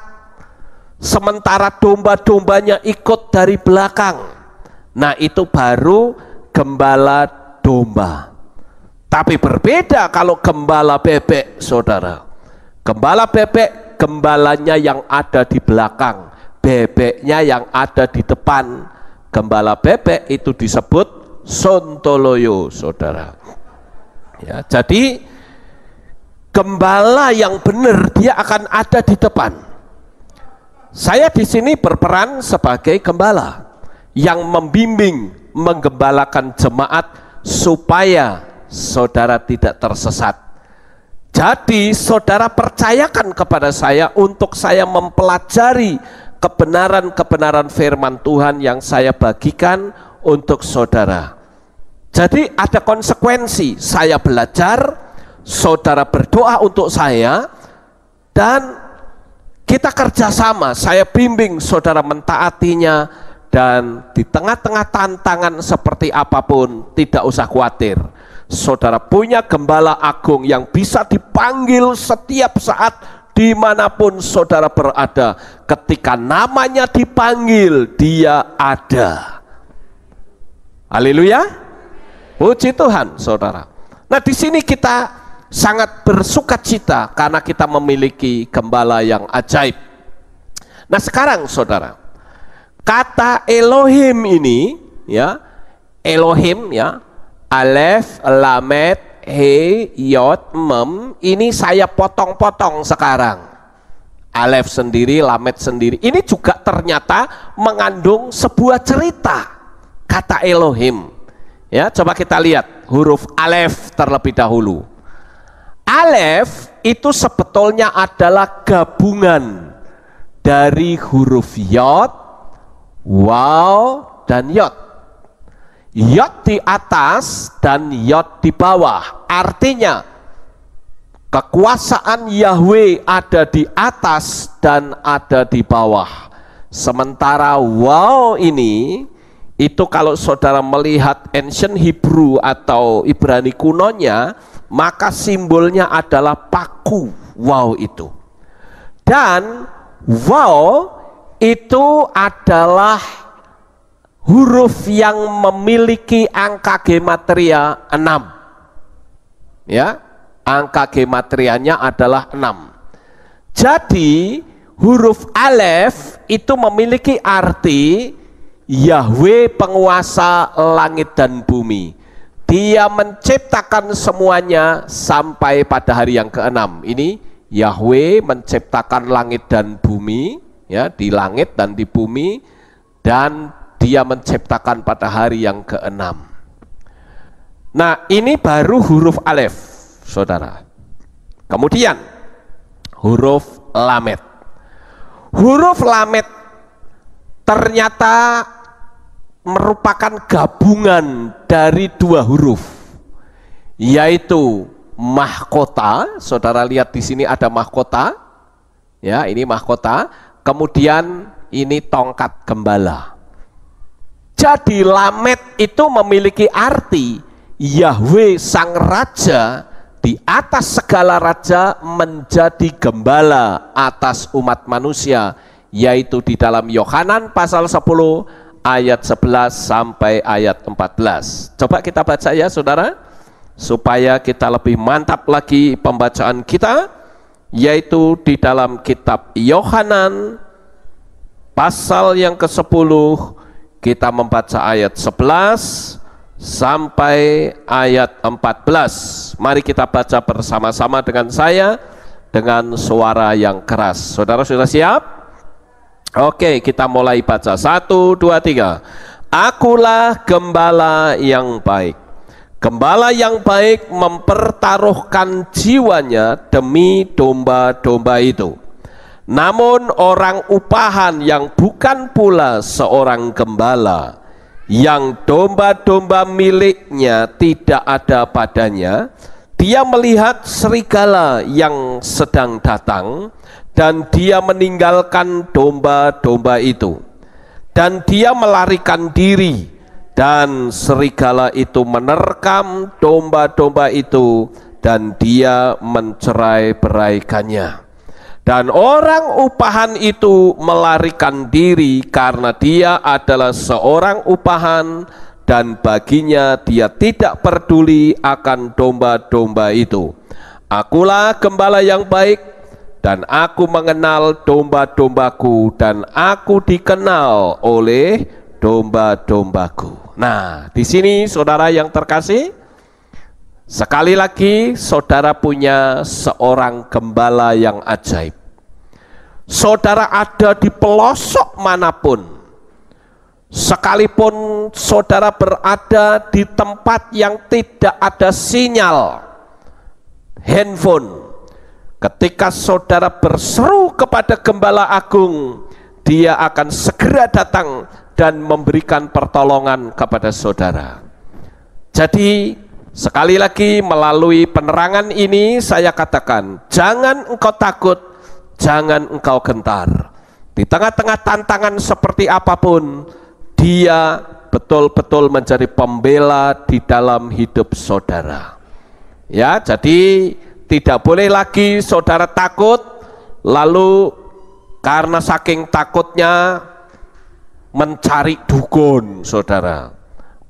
sementara domba-dombanya ikut dari belakang. Nah, itu baru gembala domba. Tapi berbeda kalau gembala bebek, saudara. Gembala bebek, gembalanya yang ada di belakang, bebeknya yang ada di depan. Gembala bebek itu disebut sontoloyo, saudara. Ya, jadi gembala yang benar dia akan ada di depan. Saya di sini berperan sebagai gembala yang membimbing, menggembalakan jemaat supaya saudara tidak tersesat. Jadi saudara percayakan kepada saya untuk saya mempelajari kebenaran-kebenaran firman Tuhan yang saya bagikan untuk saudara. Jadi ada konsekuensi, saya belajar, saudara berdoa untuk saya, dan kita kerjasama, saya bimbing saudara mentaatinya, dan di tengah-tengah tantangan seperti apapun tidak usah khawatir. Saudara punya gembala agung yang bisa dipanggil setiap saat dimanapun saudara berada. Ketika namanya dipanggil, dia ada. Haleluya, puji Tuhan, saudara. Nah, di sini kita sangat bersukacita karena kita memiliki gembala yang ajaib. Nah, sekarang saudara, kata Elohim ini ya, Elohim ya, Alef, Lamed, He, Yod, Mem, ini saya potong-potong sekarang. Alef sendiri, Lamed sendiri. Ini juga ternyata mengandung sebuah cerita. Kata Elohim. Ya, coba kita lihat huruf Alef terlebih dahulu. Alef itu sebetulnya adalah gabungan dari huruf Yod, Waw, dan Yod. Yod di atas dan Yod di bawah. Artinya kekuasaan Yahweh ada di atas dan ada di bawah. Sementara Waw ini, itu kalau saudara melihat ancient Hebrew atau Ibrani kunonya, maka simbolnya adalah paku Waw itu. Dan Waw itu adalah huruf yang memiliki angka gematria 6. Ya, angka gematrianya adalah 6. Jadi huruf alef itu memiliki arti Yahweh penguasa langit dan bumi. Dia menciptakan semuanya sampai pada hari yang ke-6. Ini Yahweh menciptakan langit dan bumi, ya, di langit dan di bumi, dan dia menciptakan pada hari yang ke-6. Nah, ini baru huruf alef, saudara. Kemudian huruf lamet. Huruf lamet ternyata merupakan gabungan dari dua huruf, yaitu mahkota. Saudara lihat di sini ada mahkota, ya, ini mahkota. Kemudian ini tongkat gembala. Jadi lamet itu memiliki arti Yahweh sang raja di atas segala raja menjadi gembala atas umat manusia, yaitu di dalam Yohanan pasal 10 ayat 11 sampai ayat 14. Coba kita baca ya saudara, supaya kita lebih mantap lagi pembacaan kita, yaitu di dalam kitab Yohanan pasal yang ke-10, kita membaca ayat 11 sampai ayat 14. Mari kita baca bersama-sama dengan saya dengan suara yang keras. Saudara sudah siap? Oke, kita mulai baca. 1, 2, 3. Akulah gembala yang baik. Gembala yang baik mempertaruhkan jiwanya demi domba-domba itu. Namun orang upahan yang bukan pula seorang gembala, yang domba-domba miliknya tidak ada padanya, dia melihat serigala yang sedang datang, dan dia meninggalkan domba-domba itu, dan dia melarikan diri, dan serigala itu menerkam domba-domba itu, dan dia mencerai-beraikannya. Dan orang upahan itu melarikan diri karena dia adalah seorang upahan, dan baginya dia tidak peduli akan domba-domba itu. Akulah gembala yang baik, dan aku mengenal domba-dombaku, dan aku dikenal oleh domba-dombaku. Nah, di sini saudara yang terkasih, sekali lagi saudara punya seorang gembala yang ajaib. Saudara ada di pelosok manapun, sekalipun saudara berada di tempat yang tidak ada sinyal handphone, ketika saudara berseru kepada Gembala Agung, dia akan segera datang dan memberikan pertolongan kepada saudara. Jadi sekali lagi melalui penerangan ini saya katakan, jangan engkau takut, jangan engkau gentar. Di tengah-tengah tantangan seperti apapun, dia betul-betul menjadi pembela di dalam hidup saudara. Ya, jadi tidak boleh lagi saudara takut, lalu karena saking takutnya mencari dukun saudara,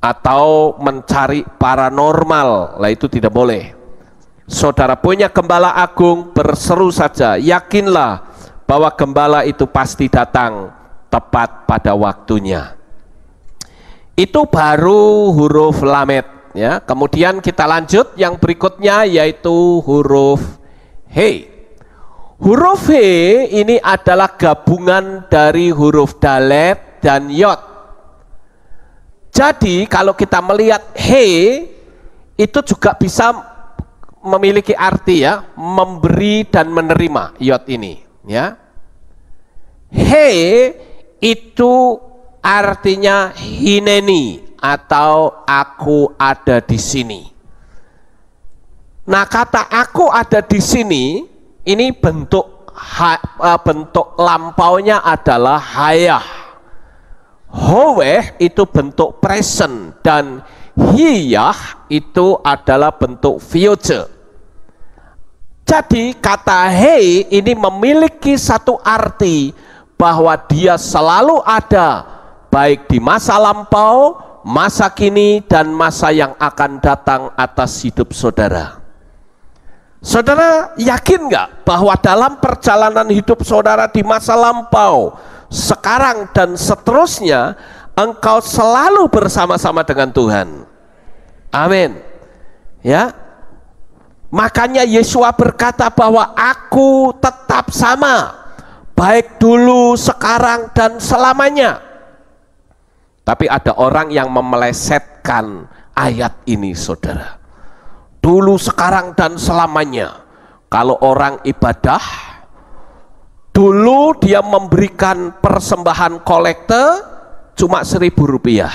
atau mencari paranormal. Lah itu tidak boleh. Saudara punya Gembala Agung, berseru saja, yakinlah bahwa gembala itu pasti datang tepat pada waktunya. Itu baru huruf lamet, ya. Kemudian kita lanjut yang berikutnya, yaitu huruf He. Huruf He ini adalah gabungan dari huruf Dalet dan Yod. Jadi kalau kita melihat He itu juga bisa memiliki arti, ya, memberi dan menerima. Yod ini, ya. He itu artinya hineni, atau aku ada di sini. Nah, kata aku ada di sini ini bentuk lampaunya adalah hayah. Howeh itu bentuk present, dan hiyah itu adalah bentuk future. Jadi kata He ini memiliki satu arti bahwa dia selalu ada, baik di masa lampau, masa kini, dan masa yang akan datang atas hidup saudara. Saudara yakin nggak bahwa dalam perjalanan hidup saudara di masa lampau, sekarang dan seterusnya, engkau selalu bersama-sama dengan Tuhan? Amin. Ya, makanya Yesua berkata bahwa aku tetap sama, baik dulu, sekarang, dan selamanya. Tapi ada orang yang memelesetkan ayat ini, saudara. Dulu, sekarang, dan selamanya. Kalau orang ibadah, dulu dia memberikan persembahan kolekte cuma Rp1.000.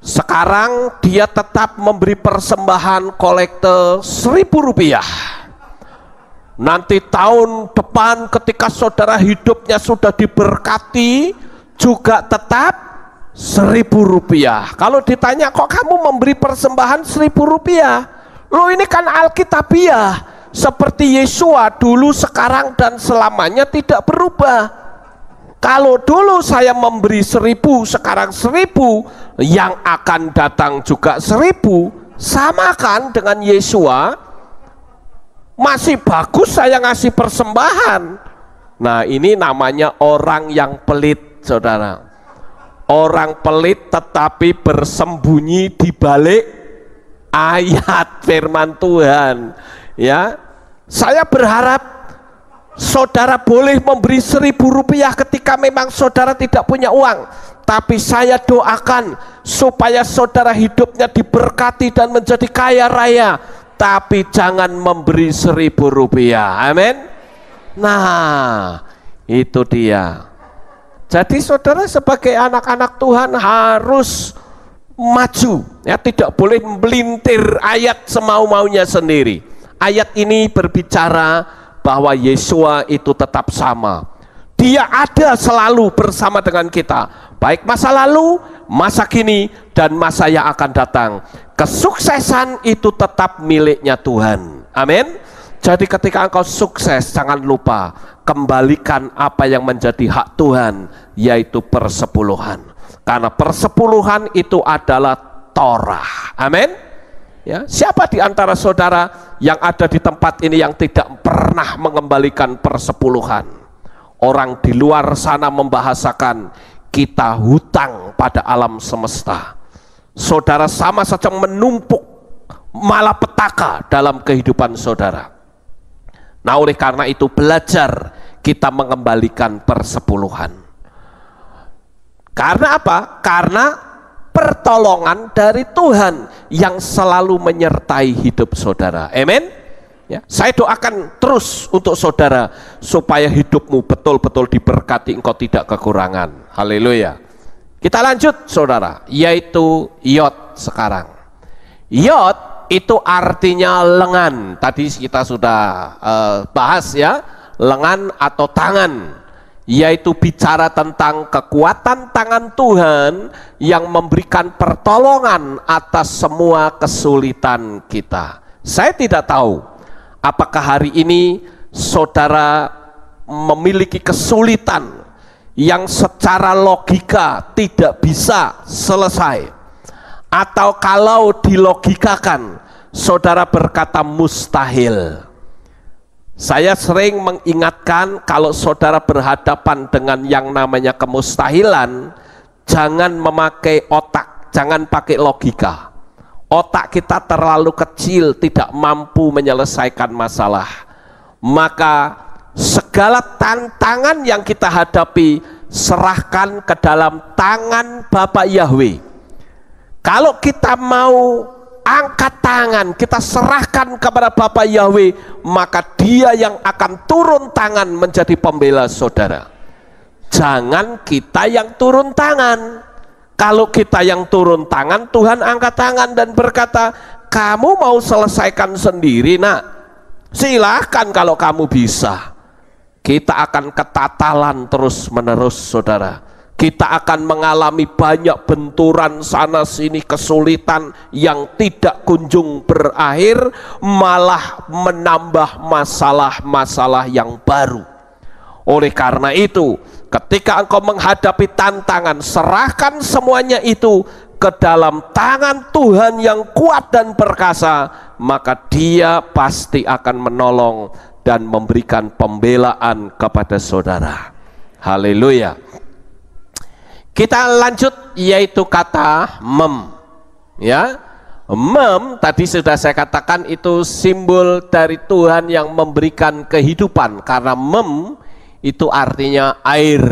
Sekarang dia tetap memberi persembahan kolekte Rp1.000. Nanti tahun depan ketika saudara hidupnya sudah diberkati, juga tetap Rp1.000. Kalau ditanya, kok kamu memberi persembahan Rp1.000? Loh, ini kan alkitabiah, seperti Yesua, dulu, sekarang, dan selamanya tidak berubah. Kalau dulu saya memberi 1.000, sekarang 1.000, yang akan datang juga 1.000. Sama kan dengan Yesua? Masih bagus saya ngasih persembahan. Nah, ini namanya orang yang pelit, saudara. Orang pelit tetapi bersembunyi di balik ayat firman Tuhan. Ya, saya berharap saudara boleh memberi Rp1.000 ketika memang saudara tidak punya uang. Tapi saya doakan supaya saudara hidupnya diberkati dan menjadi kaya raya. Tapi jangan memberi Rp1.000. Amin. Nah, itu dia. Jadi saudara sebagai anak-anak Tuhan harus maju, ya, tidak boleh melintir ayat semau-maunya sendiri. Ayat ini berbicara bahwa Yesua itu tetap sama. Dia ada selalu bersama dengan kita, baik masa lalu, masa kini, dan masa yang akan datang. Kesuksesan itu tetap miliknya Tuhan. Amin. Jadi ketika engkau sukses, jangan lupa kembalikan apa yang menjadi hak Tuhan, yaitu persepuluhan. Karena persepuluhan itu adalah Torah. Amin. Ya, siapa di antara saudara yang ada di tempat ini yang tidak pernah mengembalikan persepuluhan? Orang di luar sana membahasakan kita hutang pada alam semesta. Saudara sama saja menumpuk malapetaka dalam kehidupan saudara. Nah, oleh karena itu belajar kita mengembalikan persepuluhan. Karena apa? Karena pertolongan dari Tuhan yang selalu menyertai hidup saudara. Amin. Ya, saya doakan terus untuk saudara supaya hidupmu betul-betul diberkati, engkau tidak kekurangan. Haleluya. Kita lanjut saudara, yaitu Yod sekarang. Yod itu artinya lengan. Tadi kita sudah bahas ya, lengan atau tangan, yaitu bicara tentang kekuatan tangan Tuhan yang memberikan pertolongan atas semua kesulitan kita. Saya tidak tahu apakah hari ini saudara memiliki kesulitan yang secara logika tidak bisa selesai, atau kalau dilogikakan saudara berkata mustahil. Saya sering mengingatkan kalau saudara berhadapan dengan yang namanya kemustahilan, jangan memakai otak, jangan pakai logika. Otak kita terlalu kecil, tidak mampu menyelesaikan masalah. Maka segala tantangan yang kita hadapi serahkan ke dalam tangan Bapa Yahweh. Kalau kita mau angkat tangan, kita serahkan kepada Bapa Yahweh, maka Dia yang akan turun tangan menjadi pembela saudara. Jangan kita yang turun tangan. Kalau kita yang turun tangan, Tuhan angkat tangan dan berkata, kamu mau selesaikan sendiri nak, silahkan kalau kamu bisa. Kita akan ketatalan terus menerus saudara. Kita akan mengalami banyak benturan sana sini, kesulitan yang tidak kunjung berakhir, malah menambah masalah-masalah yang baru. Oleh karena itu, ketika engkau menghadapi tantangan, serahkan semuanya itu ke dalam tangan Tuhan yang kuat dan perkasa, maka dia pasti akan menolong dan memberikan pembelaan kepada saudara. Haleluya. Kita lanjut, yaitu kata mem. Ya, mem tadi sudah saya katakan itu simbol dari Tuhan yang memberikan kehidupan, karena mem itu artinya air,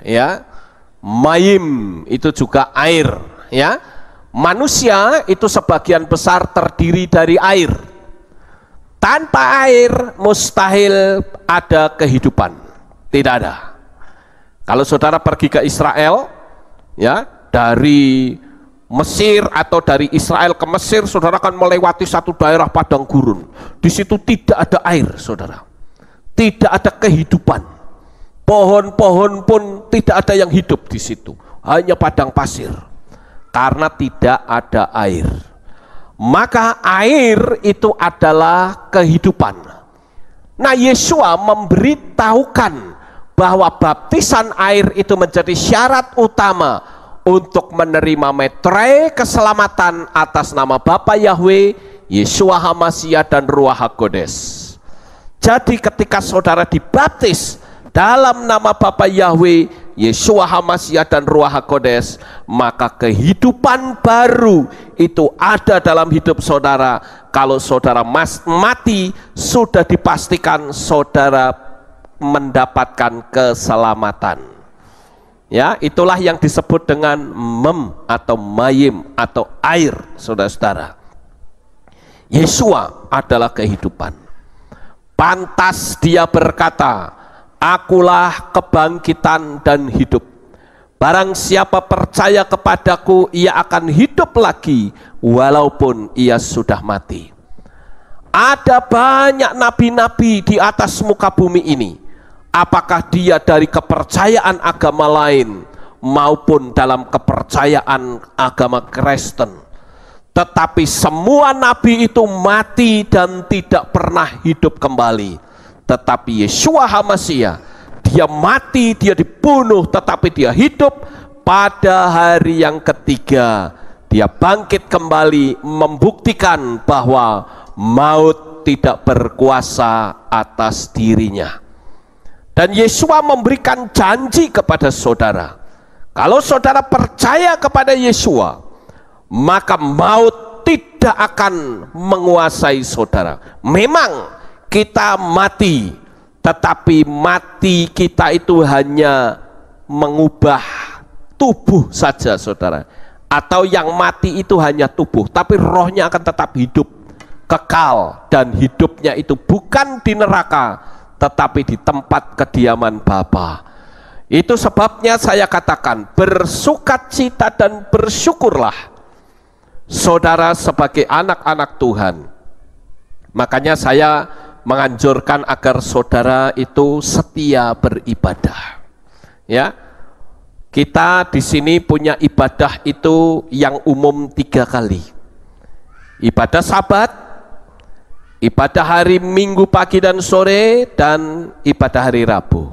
ya. Mayim itu juga air, ya. Manusia itu sebagian besar terdiri dari air. Tanpa air mustahil ada kehidupan, tidak ada. Kalau saudara pergi ke Israel, ya, dari Mesir atau dari Israel ke Mesir, saudara akan melewati satu daerah padang gurun. Di situ tidak ada air, saudara. Tidak ada kehidupan. Pohon-pohon pun tidak ada yang hidup di situ. Hanya padang pasir. Karena tidak ada air. Maka air itu adalah kehidupan. Nah, Yesua memberitahukan bahwa baptisan air itu menjadi syarat utama untuk menerima metre keselamatan atas nama Bapa Yahweh, Yeshua HaMashiach dan Ruach HaKodes. Jadi ketika saudara dibaptis dalam nama Bapa Yahweh, Yeshua HaMashiach dan Ruach HaKodes, maka kehidupan baru itu ada dalam hidup saudara. Kalau saudara mati, sudah dipastikan saudara mendapatkan keselamatan. Ya, itulah yang disebut dengan mem atau mayim atau air, saudara-saudara. Yesua adalah kehidupan. Pantas dia berkata, akulah kebangkitan dan hidup. Barang siapa percaya kepadaku, ia akan hidup lagi walaupun ia sudah mati. Ada banyak nabi-nabi di atas muka bumi ini. Apakah dia dari kepercayaan agama lain maupun dalam kepercayaan agama Kristen, tetapi semua nabi itu mati dan tidak pernah hidup kembali. Tetapi Yeshua HaMashiach, dia mati, dia dibunuh, tetapi dia hidup. Pada hari yang ketiga dia bangkit kembali, membuktikan bahwa maut tidak berkuasa atas dirinya. Dan Yesua memberikan janji kepada saudara, kalau saudara percaya kepada Yesua, maka maut tidak akan menguasai saudara. Memang kita mati, tetapi mati kita itu hanya mengubah tubuh saja, saudara. Atau yang mati itu hanya tubuh, tapi rohnya akan tetap hidup, kekal, dan hidupnya itu bukan di neraka, tetapi di tempat kediaman Bapa. Itu sebabnya saya katakan, bersukacita dan bersyukurlah saudara sebagai anak-anak Tuhan. Makanya saya menganjurkan agar saudara itu setia beribadah. Ya, kita di sini punya ibadah itu yang umum 3 kali. Ibadah Sabat, ibadah hari Minggu pagi dan sore, dan ibadah hari Rabu.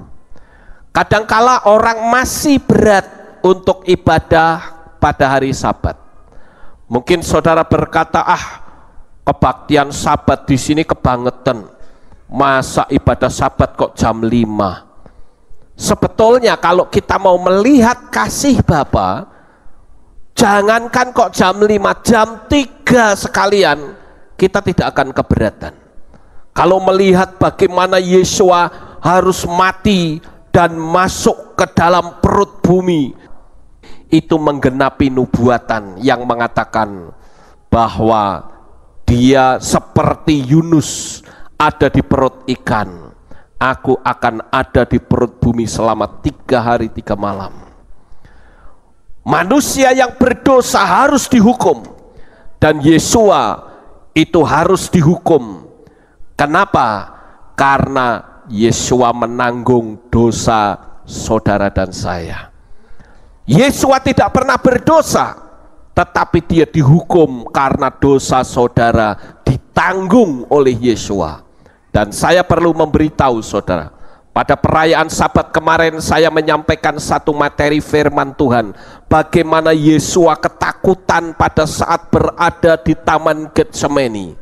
Kadangkala orang masih berat untuk ibadah pada hari Sabat. Mungkin saudara berkata, kebaktian Sabat di sini kebangetan. Masa ibadah Sabat kok jam 5? Sebetulnya kalau kita mau melihat kasih Bapa, jangankan kok jam 5, jam 3 sekalian kita tidak akan keberatan. Kalau melihat bagaimana Yesua harus mati dan masuk ke dalam perut bumi, itu menggenapi nubuatan yang mengatakan bahwa dia seperti Yunus ada di perut ikan, aku akan ada di perut bumi selama 3 hari 3 malam. Manusia yang berdosa harus dihukum, dan Yesua itu harus dihukum. Kenapa? Karena Yesua menanggung dosa saudara dan saya. Yesua tidak pernah berdosa, tetapi dia dihukum karena dosa saudara ditanggung oleh Yesua. Dan saya perlu memberitahu saudara, pada perayaan Sabat kemarin saya menyampaikan satu materi firman Tuhan, bagaimana Yesua ketakutan pada saat berada di Taman Getsemani.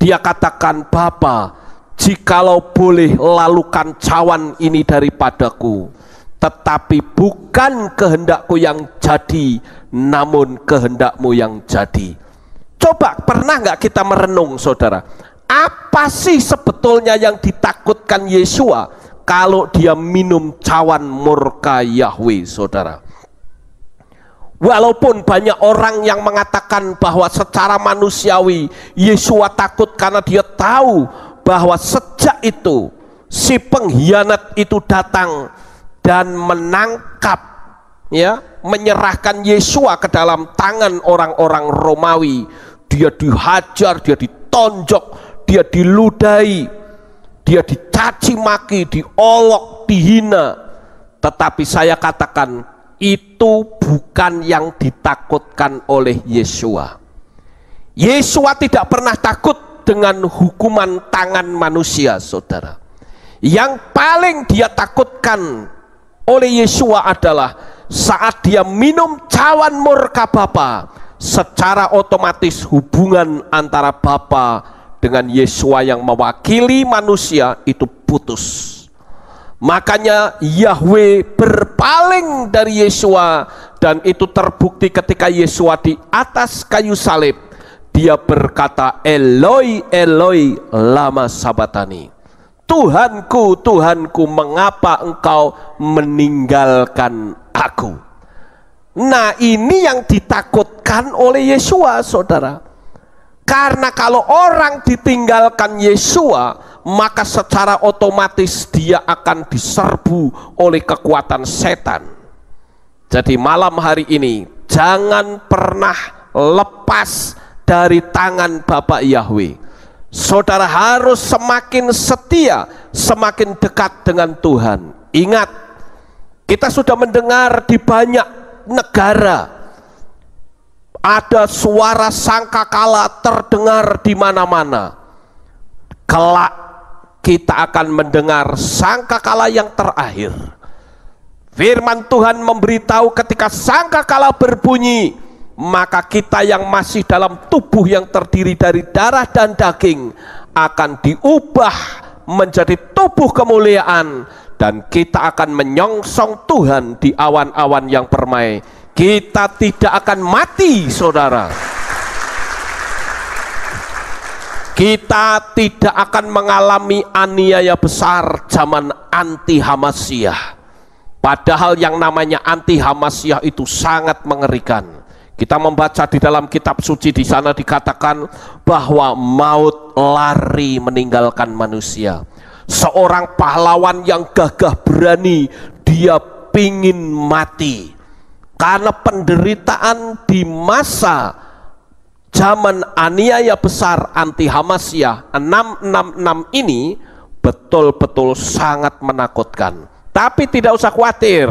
Dia katakan, Bapa, jikalau boleh lalukan cawan ini daripadaku, tetapi bukan kehendakku yang jadi, namun kehendakmu yang jadi. Coba pernah nggak kita merenung, saudara, apa sih sebetulnya yang ditakutkan Yesua kalau dia minum cawan murka Yahweh, saudara? Walaupun banyak orang yang mengatakan bahwa secara manusiawi Yesua takut karena dia tahu bahwa sejak itu si pengkhianat itu datang dan menangkap, ya, menyerahkan Yesua ke dalam tangan orang-orang Romawi. Dia dihajar, dia ditonjok, dia diludahi, dia dicaci maki, diolok, dihina. Tetapi saya katakan, itu bukan yang ditakutkan oleh Yesua. Yesua tidak pernah takut dengan hukuman tangan manusia, saudara. Yang paling dia takutkan oleh Yesua adalah saat dia minum cawan murka Bapa, secara otomatis hubungan antara Bapa dengan Yesua yang mewakili manusia itu putus. Makanya Yahweh berpaling dari Yesua, dan itu terbukti ketika Yesua di atas kayu salib. Dia berkata, Eloi, Eloi, lama sabatani. Tuhanku, Tuhanku, mengapa engkau meninggalkan aku? Nah, ini yang ditakutkan oleh Yesua, saudara. Karena kalau orang ditinggalkan Yesua, maka secara otomatis dia akan diserbu oleh kekuatan setan. Jadi malam hari ini jangan pernah lepas dari tangan Bapak Yahweh. Saudara harus semakin setia, semakin dekat dengan Tuhan. Ingat, kita sudah mendengar di banyak negara ada suara sangkakala terdengar di mana-mana. Kelak kita akan mendengar sangkakala yang terakhir. Firman Tuhan memberitahu ketika sangkakala berbunyi, maka kita yang masih dalam tubuh yang terdiri dari darah dan daging akan diubah menjadi tubuh kemuliaan, dan kita akan menyongsong Tuhan di awan-awan yang permai. Kita tidak akan mati, saudara. Kita tidak akan mengalami aniaya besar zaman anti Hamasyah. Padahal yang namanya anti Hamasyah itu sangat mengerikan. Kita membaca di dalam kitab suci, di sana dikatakan bahwa maut lari meninggalkan manusia. Seorang pahlawan yang gagah berani, dia pingin mati. Karena penderitaan di masa zaman aniaya besar anti Hamasyah 666 ini betul-betul sangat menakutkan. Tapi tidak usah khawatir,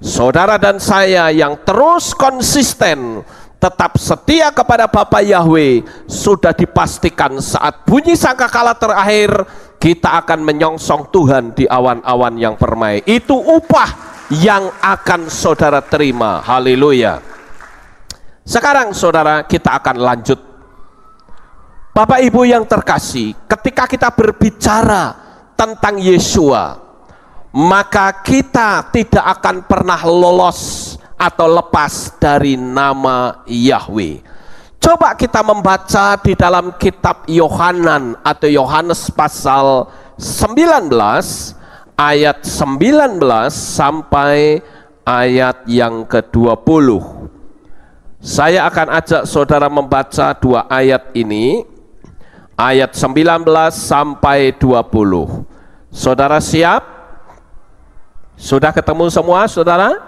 saudara dan saya yang terus konsisten tetap setia kepada Bapa Yahweh, sudah dipastikan saat bunyi sangkakala terakhir kita akan menyongsong Tuhan di awan-awan yang permai. Itu upah yang akan saudara terima. Haleluya. Sekarang saudara, kita akan lanjut. Bapak Ibu yang terkasih, ketika kita berbicara tentang Yesua, maka kita tidak akan pernah lolos atau lepas dari nama Yahweh. Coba kita membaca di dalam kitab Yohanan atau Yohanes pasal 19 ayat 19 sampai ayat yang ke-20. Saya akan ajak saudara membaca dua ayat ini, ayat 19 sampai 20. Saudara siap? Sudah ketemu semua, saudara?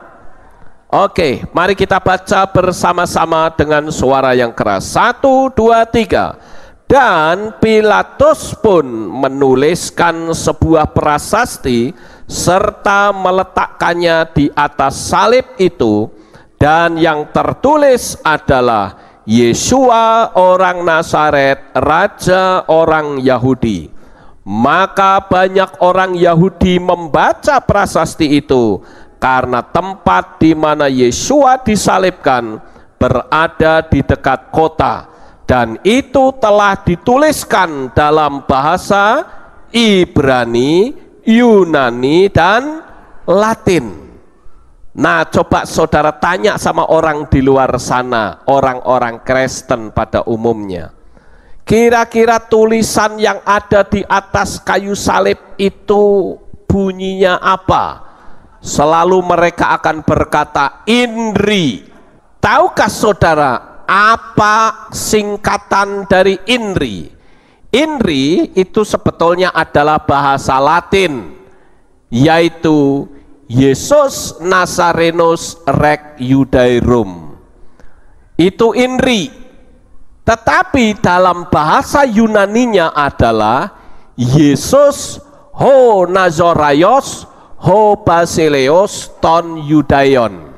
Oke, mari kita baca bersama-sama dengan suara yang keras. 1, 2, 3. Dan Pilatus pun menuliskan sebuah prasasti serta meletakkannya di atas salib itu, dan yang tertulis adalah Yesua orang Nazaret, Raja orang Yahudi. Maka banyak orang Yahudi membaca prasasti itu, karena tempat di mana Yesua disalibkan berada di dekat kota, dan itu telah dituliskan dalam bahasa Ibrani, Yunani, dan Latin. Nah, coba saudara tanya sama orang di luar sana, orang-orang Kristen pada umumnya, kira-kira tulisan yang ada di atas kayu salib itu bunyinya apa? Selalu mereka akan berkata INRI. Tahukah saudara apa singkatan dari INRI? INRI itu sebetulnya adalah bahasa Latin, yaitu Yesus Nazarenus Rex Judaeorum. Itu INRI. Tetapi dalam bahasa Yunaninya adalah Yesus ho Nazoraios ho Basileos ton Judaion.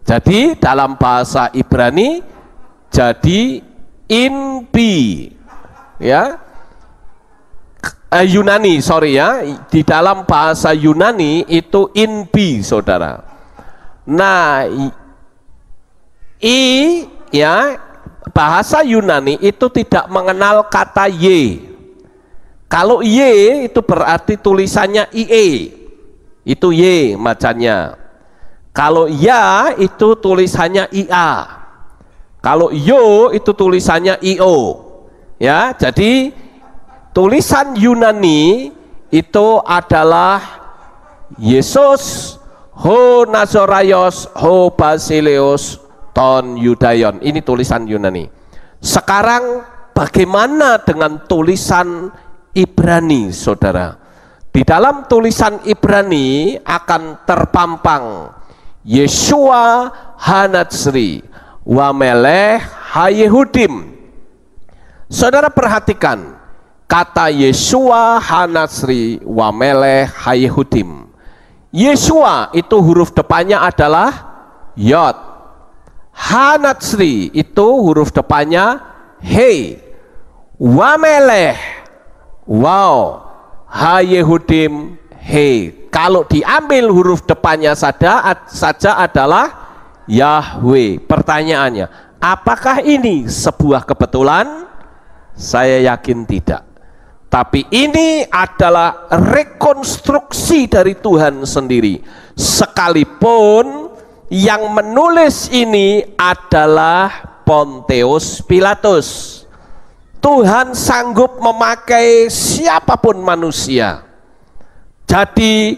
Jadi dalam bahasa Ibrani jadi INPI, ya. Yunani, sorry ya, di dalam bahasa Yunani itu INPI, saudara. Nah, ya, bahasa Yunani itu tidak mengenal kata Y. Kalau Y itu berarti tulisannya IE, itu Y macanya. Kalau ya itu tulisannya IA. Kalau yo itu tulisannya IO. Ya, jadi tulisan Yunani itu adalah Yesus ho Nazoraios ho Basileos ton Judaion. Ini tulisan Yunani. Sekarang bagaimana dengan tulisan Ibrani, saudara? Di dalam tulisan Ibrani akan terpampang Yeshua Hanatsri wa Melech HaYehudim. Saudara perhatikan kata Yeshua Hanatsri wa Melech HaYehudim. Yeshua itu huruf depannya adalah Yod. Hanatsri itu huruf depannya He. Wa Melech, wow, HaYehudim He. Kalau diambil huruf depannya saja adalah Yahweh. Pertanyaannya, apakah ini sebuah kebetulan? Saya yakin tidak. Tapi ini adalah rekonstruksi dari Tuhan sendiri. Sekalipun yang menulis ini adalah Pontius Pilatus. Tuhan sanggup memakai siapapun manusia. Jadi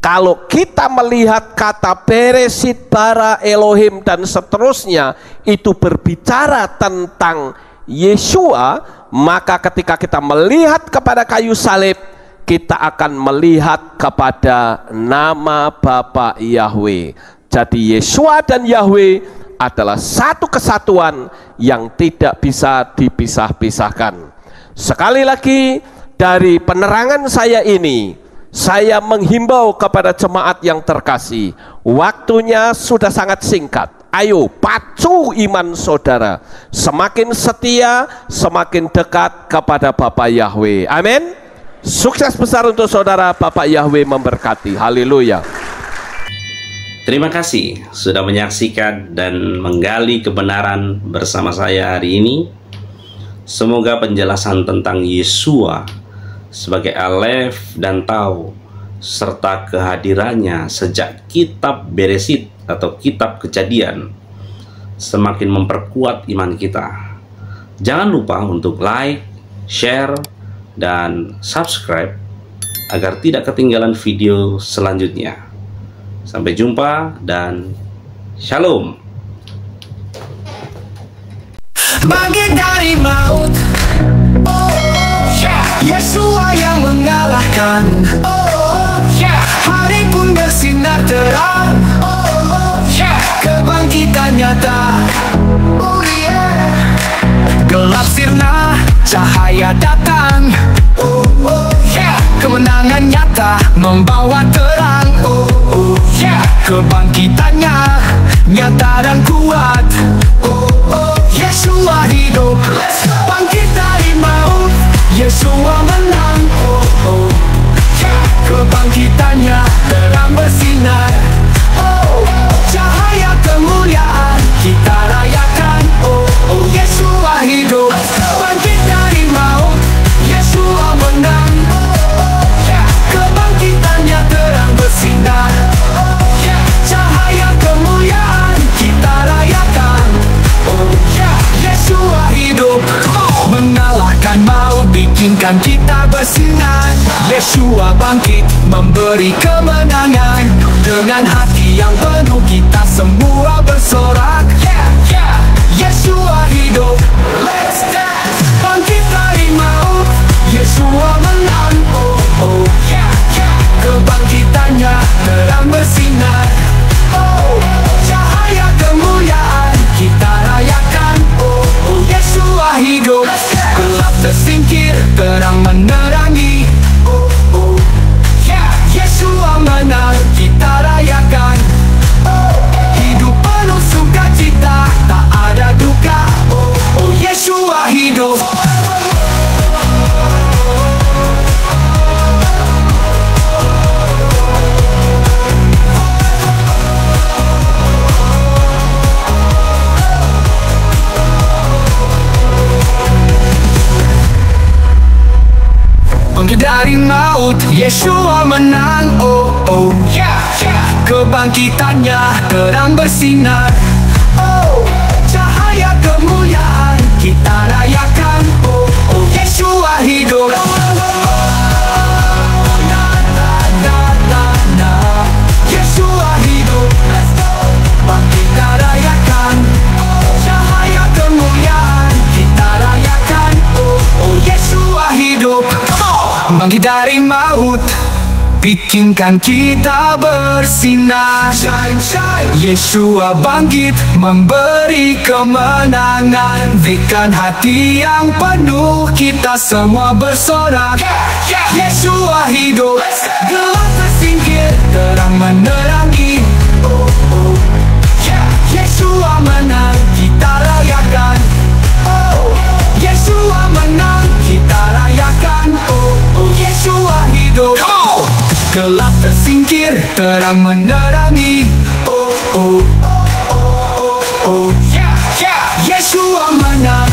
kalau kita melihat kata Beresit, bara, Elohim, dan seterusnya itu berbicara tentang Yeshua, maka ketika kita melihat kepada kayu salib, kita akan melihat kepada nama Bapa Yahweh. Jadi Yeshua dan Yahweh adalah satu kesatuan yang tidak bisa dipisah-pisahkan. Sekali lagi, dari penerangan saya ini, saya menghimbau kepada jemaat yang terkasih, waktunya sudah sangat singkat. Ayo pacu iman saudara, semakin setia, semakin dekat kepada Bapa Yahweh. Amin. Sukses besar untuk saudara. Bapa Yahweh memberkati. Haleluya. Terima kasih sudah menyaksikan dan menggali kebenaran bersama saya hari ini. Semoga penjelasan tentang Yeshua sebagai Alef dan Tau serta kehadirannya sejak kitab Beresit atau kitab Kejadian semakin memperkuat iman kita. Jangan lupa untuk like, share, dan subscribe agar tidak ketinggalan video selanjutnya. Sampai jumpa dan shalom. Bangkit dari maut, Yeshua yang mengalahkan. Hari pun bersinar terang, kebangkitan nyata. Gelap sirna, cahaya datang. Kemenangan nyata membawa terang. Kebangkitannya nyata dan kuat. Yeshua hidup, bangkit dari maut. Yeshua menang. Kebangkitannya terang bersinar. Cahaya kemuliaan kita rayakan. Yeshua Yeshua bangkit memberi kemenangan. Dengan hati yang penuh kita semua bersorak. Yeshua hidup, let's dance. Bangkit dari maut, Yeshua menang. Kebangkitannya terang bersinar. Cahaya kemuliaan kita rayakan. Yeshua hidup, gelap tersingkir, terang menerangi. Yeshua menang, kita rayakan. Hidup penuh sukacita, tak ada duka. Yeshua hidup. Dari maut, Yeshua menang. Kebangkitannya terang bersinar. Cahaya kemuliaan kita rayakan. Yeshua hidup. Yeshua hidup, kita rayakan. Cahaya kemuliaan kita rayakan. Yeshua hidup. Bangkit dari maut, bikinkan kita bersinar. Yeshua bangkit memberi kemenangan. Dengan hati yang penuh kita semua bersorak. Yeshua hidup, gelap tersingkir, terang menerangi. Yeshua menang, kita rayakan. Yeshua menang, kita rayakan. Yeshua hidup, gelap tersingkir, terang menerangi. Yeshua menang.